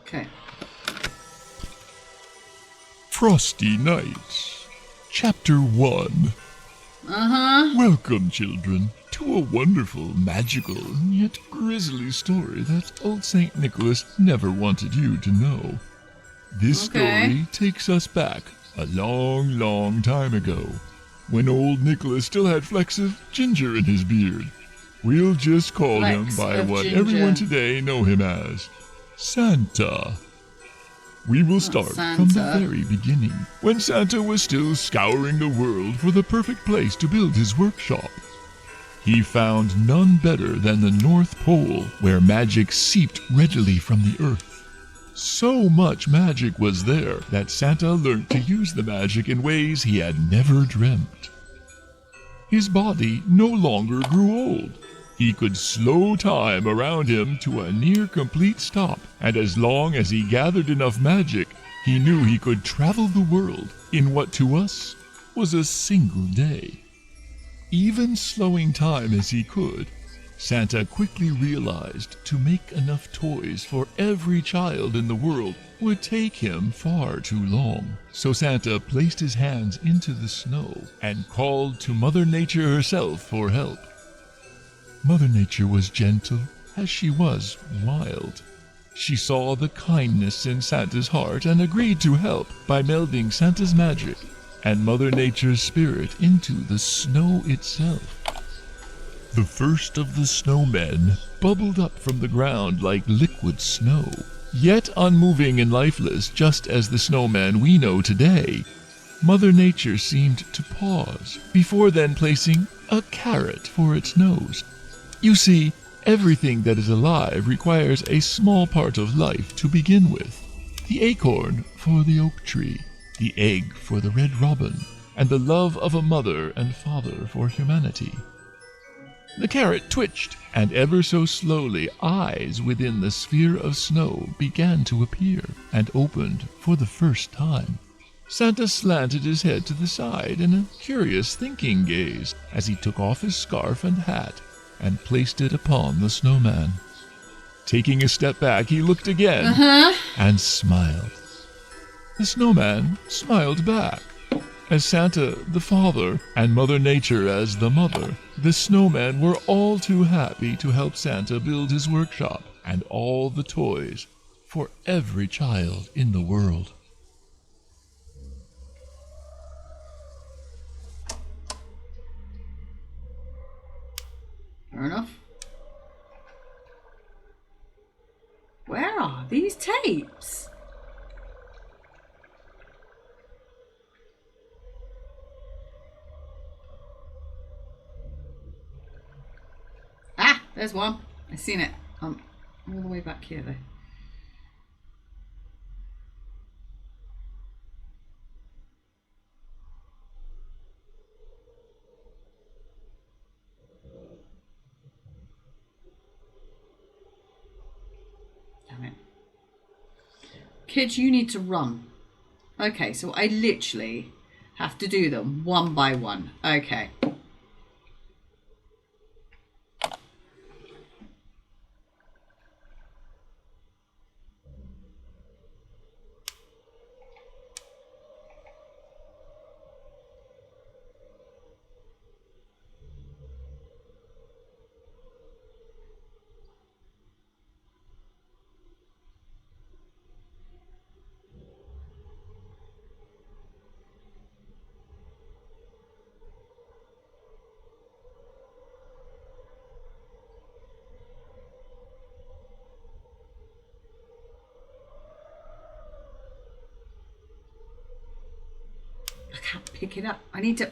Okay. Frosty Nights, Chapter 1. Welcome, children, to a wonderful, magical, yet grisly story that old St. Nicholas never wanted you to know. This story takes us back a long, long time ago, when old Nicholas still had flecks of ginger in his beard. We'll just call him by what everyone today know him as, Santa. We will start from the very beginning, when Santa was still scouring the world for the perfect place to build his workshop. He found none better than the North Pole, where magic seeped readily from the earth. So much magic was there that Santa learnt to use the magic in ways he had never dreamt. His body no longer grew old. He could slow time around him to a near-complete stop, and as long as he gathered enough magic, he knew he could travel the world in what to us was a single day. Even slowing time as he could, Santa quickly realized to make enough toys for every child in the world would take him far too long. So Santa placed his hands into the snow and called to Mother Nature herself for help. Mother Nature was gentle as she was wild. She saw the kindness in Santa's heart and agreed to help by melding Santa's magic and Mother Nature's spirit into the snow itself. The first of the snowmen bubbled up from the ground like liquid snow, yet unmoving and lifeless just as the snowman we know today. Mother Nature seemed to pause before then placing a carrot for its nose. You see, everything that is alive requires a small part of life to begin with. The acorn for the oak tree, the egg for the red robin, and the love of a mother and father for humanity. The carrot twitched, and ever so slowly eyes within the sphere of snow began to appear, and opened for the first time. Santa slanted his head to the side in a curious thinking gaze as he took off his scarf and hat and placed it upon the snowman. Taking a step back, he looked again and smiled. The snowman smiled back. As Santa, the father, and Mother Nature as the mother, the snowmen were all too happy to help Santa build his workshop and all the toys for every child in the world. Fair enough. Where are these tapes? Ah, there's one. I've seen it. All the way back here though. Damn it. Kids, you need to run. Okay, so I literally have to do them one by one. Okay. I can't pick it up. I need to...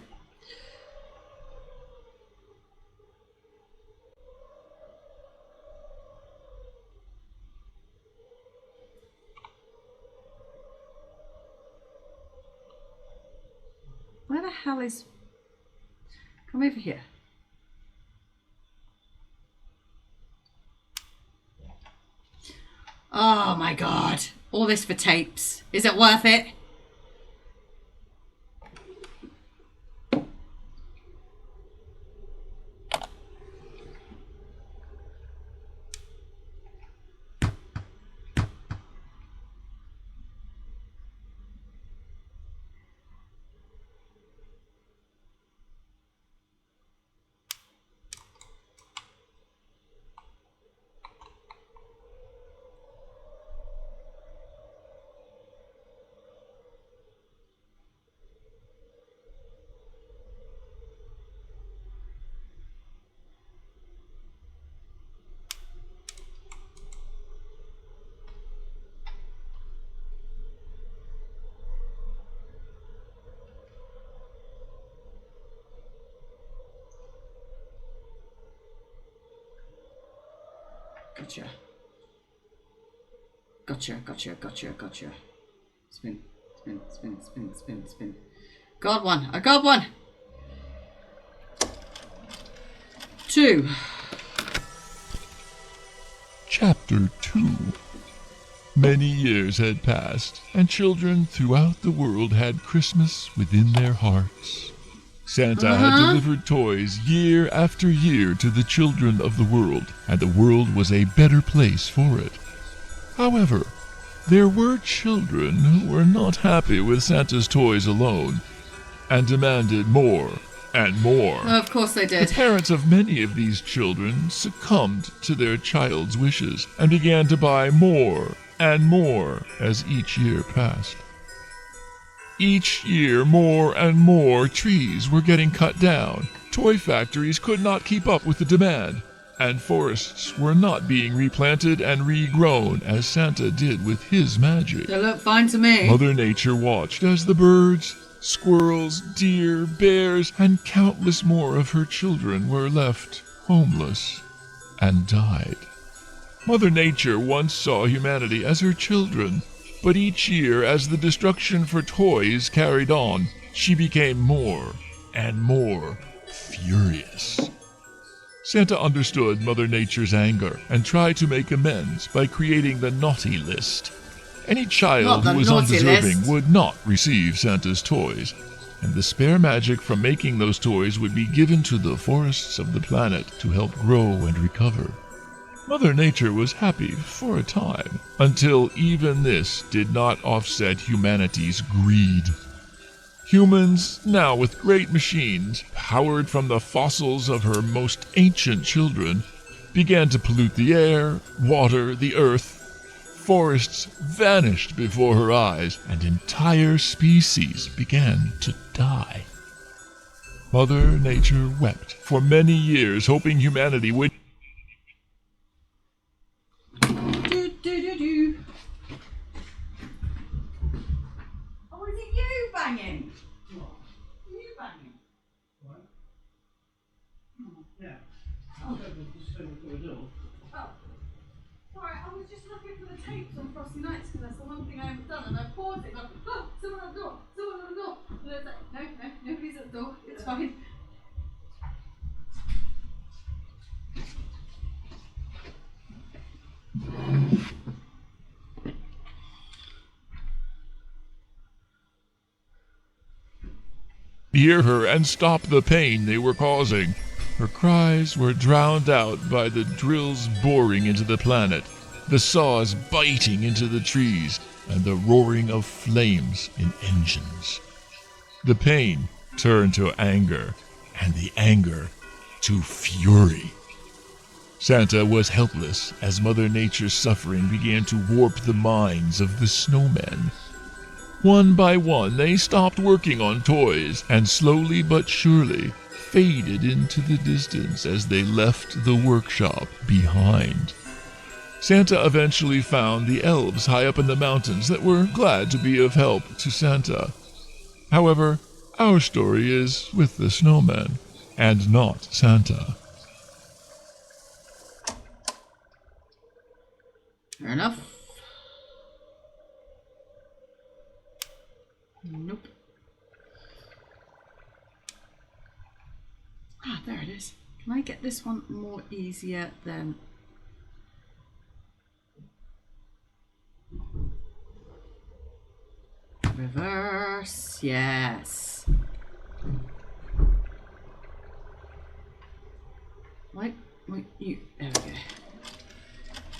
Where the hell is... Come over here. Oh my god. All this for tapes. Is it worth it? Gotcha. Gotcha, gotcha, gotcha, gotcha. Spin, spin, spin, spin, spin, spin. Got one. I got one. 2. Chapter 2. Many years had passed, and children throughout the world had Christmas within their hearts. Santa had delivered toys year after year to the children of the world, and the world was a better place for it. However, there were children who were not happy with Santa's toys alone, and demanded more and more. Oh, of course they did. The parents of many of these children succumbed to their child's wishes, and began to buy more and more as each year passed. Each year, more and more trees were getting cut down. Toy factories could not keep up with the demand, and forests were not being replanted and regrown as Santa did with his magic. They look fine to me. Mother Nature watched as the birds, squirrels, deer, bears, and countless more of her children were left homeless and died. Mother Nature once saw humanity as her children, but each year, as the destruction for toys carried on, she became more and more furious. Santa understood Mother Nature's anger and tried to make amends by creating the naughty list. Any child who was undeserving would not receive Santa's toys, and the spare magic from making those toys would be given to the forests of the planet to help grow and recover. Mother Nature was happy for a time, until even this did not offset humanity's greed. Humans, now with great machines, powered from the fossils of her most ancient children, began to pollute the air, water, the earth. Forests vanished before her eyes, and entire species began to die. Mother Nature wept for many years, hoping humanity would... Oh, is it you banging? What? You banging? What? Yeah. I'll go just open the door. Oh. Sorry, I was just looking for the tapes on Frosty Nights because that's the one thing I haven't done, and I paused it and I thought, oh, someone at the door, someone at the door. And I was like, no, nobody's at the door, it's fine. hear her and stop the pain they were causing. Her cries were drowned out by the drills boring into the planet, the saws biting into the trees, and the roaring of flames in engines. The pain turned to anger, and the anger to fury. Santa was helpless as Mother Nature's suffering began to warp the minds of the snowmen. One by one, they stopped working on toys and slowly but surely faded into the distance as they left the workshop behind. Santa eventually found the elves high up in the mountains that were glad to be of help to Santa. However, our story is with the snowman and not Santa. Fair enough. Nope. Ah, there it is. Can I get this one more easier than... Reverse, yes. Wait, you, there we go.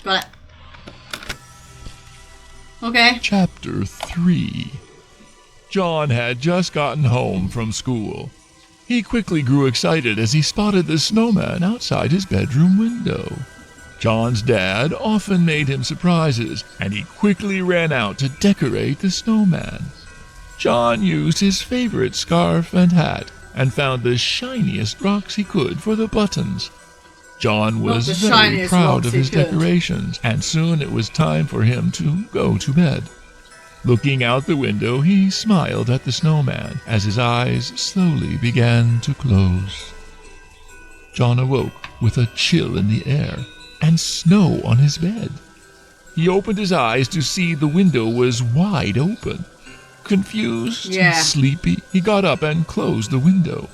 Got it. Okay. Chapter 3. John had just gotten home from school. He quickly grew excited as he spotted the snowman outside his bedroom window. John's dad often made him surprises, and he quickly ran out to decorate the snowman. John used his favorite scarf and hat and found the shiniest rocks he could for the buttons. John was very proud of his decorations, and soon it was time for him to go to bed. Looking out the window, he smiled at the snowman as his eyes slowly began to close. John awoke with a chill in the air and snow on his bed. He opened his eyes to see the window was wide open. Confused and sleepy, he got up and closed the window.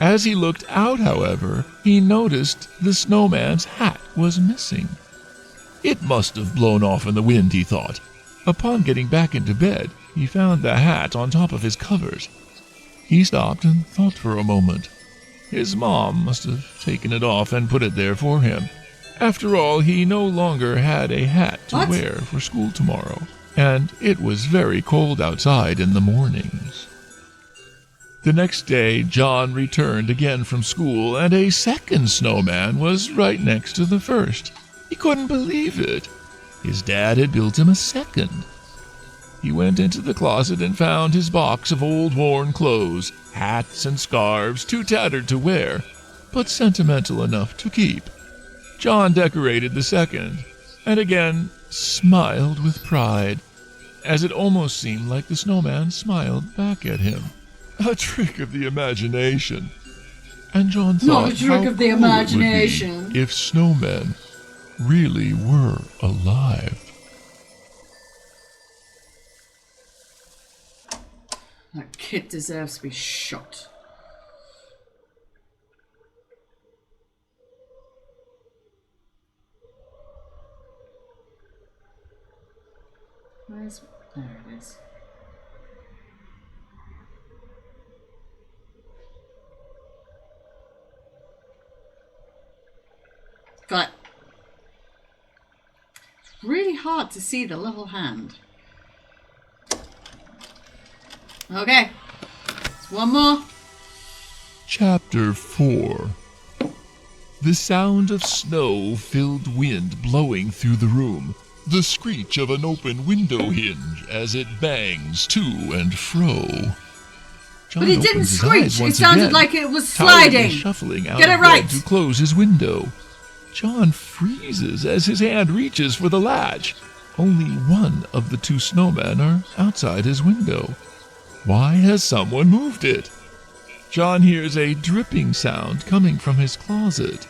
As he looked out, however, he noticed the snowman's hat was missing. It must have blown off in the wind, he thought. Upon getting back into bed, he found the hat on top of his covers. He stopped and thought for a moment. His mom must have taken it off and put it there for him. After all, he no longer had a hat to wear for school tomorrow, and it was very cold outside in the mornings. The next day, John returned again from school, and a second snowman was right next to the first. He couldn't believe it. His dad had built him a second. He went into the closet and found his box of old worn clothes, hats and scarves, too tattered to wear, but sentimental enough to keep. John decorated the second, and again smiled with pride, as it almost seemed like the snowman smiled back at him. A trick of the imagination. And John thought, not a trick of the imagination, it would be if snowmen really were alive. That kid deserves to be shot. Where's... There it is. Got it. It's really hard to see the little hand. Okay. It's one more. Chapter 4. The sound of snow-filled wind blowing through the room. The screech of an open window hinge as it bangs to and fro. John but it didn't opens his screech. eyes It once sounded again, like it was tiredly sliding. Shuffling out Get it of right. bed to close his window. John freezes as his hand reaches for the latch. Only one of the two snowmen are outside his window. Why has someone moved it? John hears a dripping sound coming from his closet.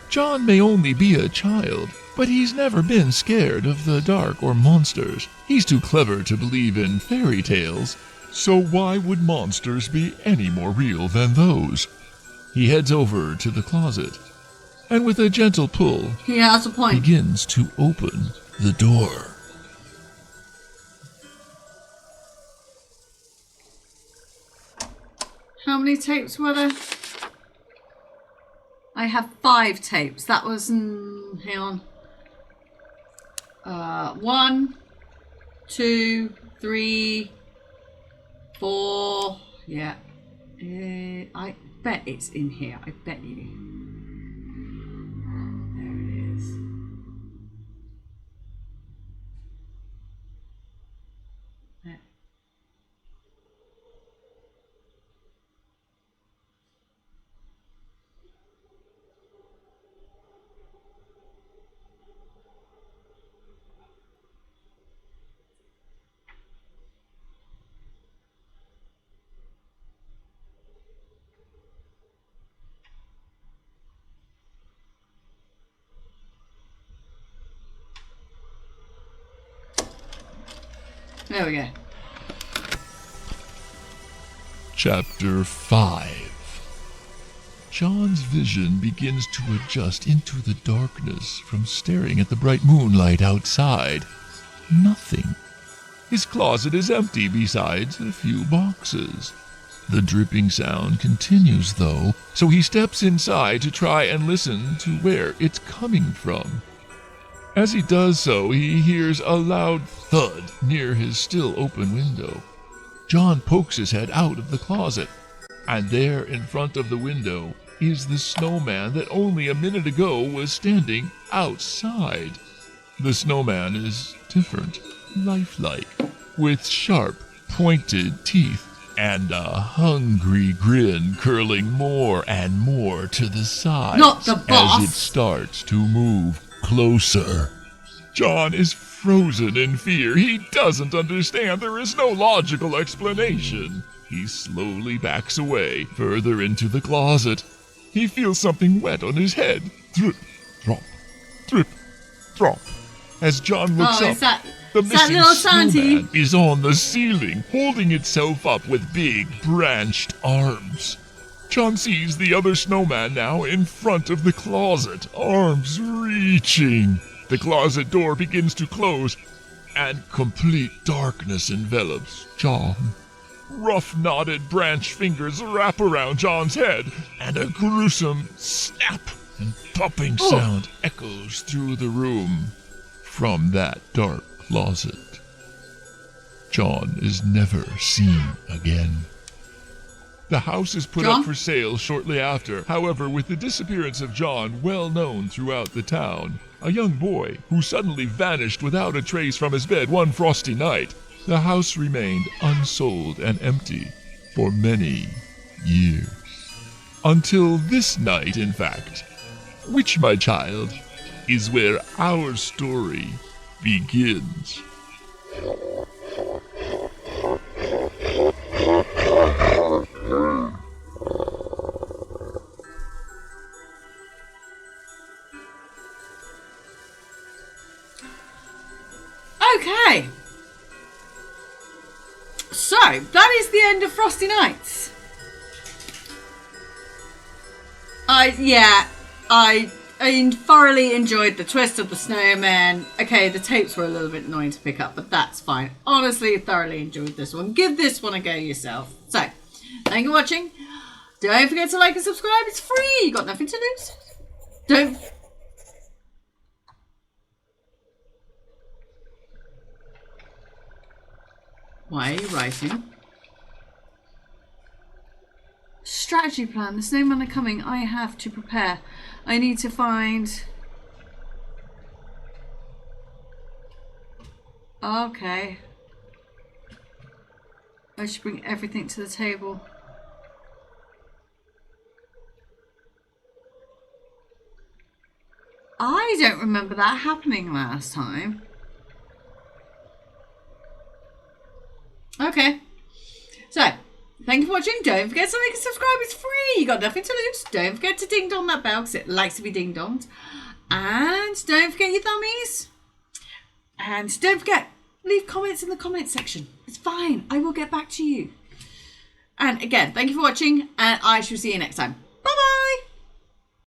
John may only be a child, but he's never been scared of the dark or monsters. He's too clever to believe in fairy tales. So why would monsters be any more real than those? He heads over to the closet, and with a gentle pull, He has a point. begins to open the door. How many tapes were there? I have 5 tapes. That was... hang on. 1, 2, 3, 4... Yeah. I bet it's in here. I bet you. There it is. There. There we go. Chapter 5. John's vision begins to adjust into the darkness from staring at the bright moonlight outside. Nothing. His closet is empty besides a few boxes. The dripping sound continues, though, so he steps inside to try and listen to where it's coming from. As he does so, he hears a loud thud near his still open window. John pokes his head out of the closet, and there in front of the window is the snowman that only a minute ago was standing outside. The snowman is different, lifelike, with sharp, pointed teeth and a hungry grin curling more and more to the sides Not the boss. as it starts to move closer. John is frozen in fear. He doesn't understand. There is no logical explanation. He slowly backs away, further into the closet. He feels something wet on his head. Drip, drop, drip, drop. As John looks up, the missing little Santy? snowman is on the ceiling, holding itself up with big, branched arms. John sees the other snowman now in front of the closet, arms reaching. The closet door begins to close, and complete darkness envelops John. rough knotted branch fingers wrap around John's head, and a gruesome snap and popping sound echoes through the room from that dark closet. John is never seen again. The house is put up for sale shortly after. However, with the disappearance of John well known throughout the town, a young boy who suddenly vanished without a trace from his bed one frosty night, the house remained unsold and empty for many years. Until this night, in fact, which, my child, is where our story begins. Okay. So, that is the end of Frosty Nights. I thoroughly enjoyed the twist of the snowman. Okay, the tapes were a little bit annoying to pick up, but that's fine. Honestly, thoroughly enjoyed this one. Give this one a go yourself. So, thank you for watching. Don't forget to like and subscribe. It's free. You got nothing to lose. Don't... Why are you writing? Strategy plan. The snowmen are coming. I have to prepare. I need to find... Okay. I should bring everything to the table. I don't remember that happening last time. Okay. So, thank you for watching. Don't forget to like and subscribe. It's free. You got nothing to lose. Don't forget to ding dong that bell because it likes to be ding donged. And don't forget your thummies. And don't forget, leave comments in the comment section. It's fine. I will get back to you. And again, thank you for watching, and I shall see you next time.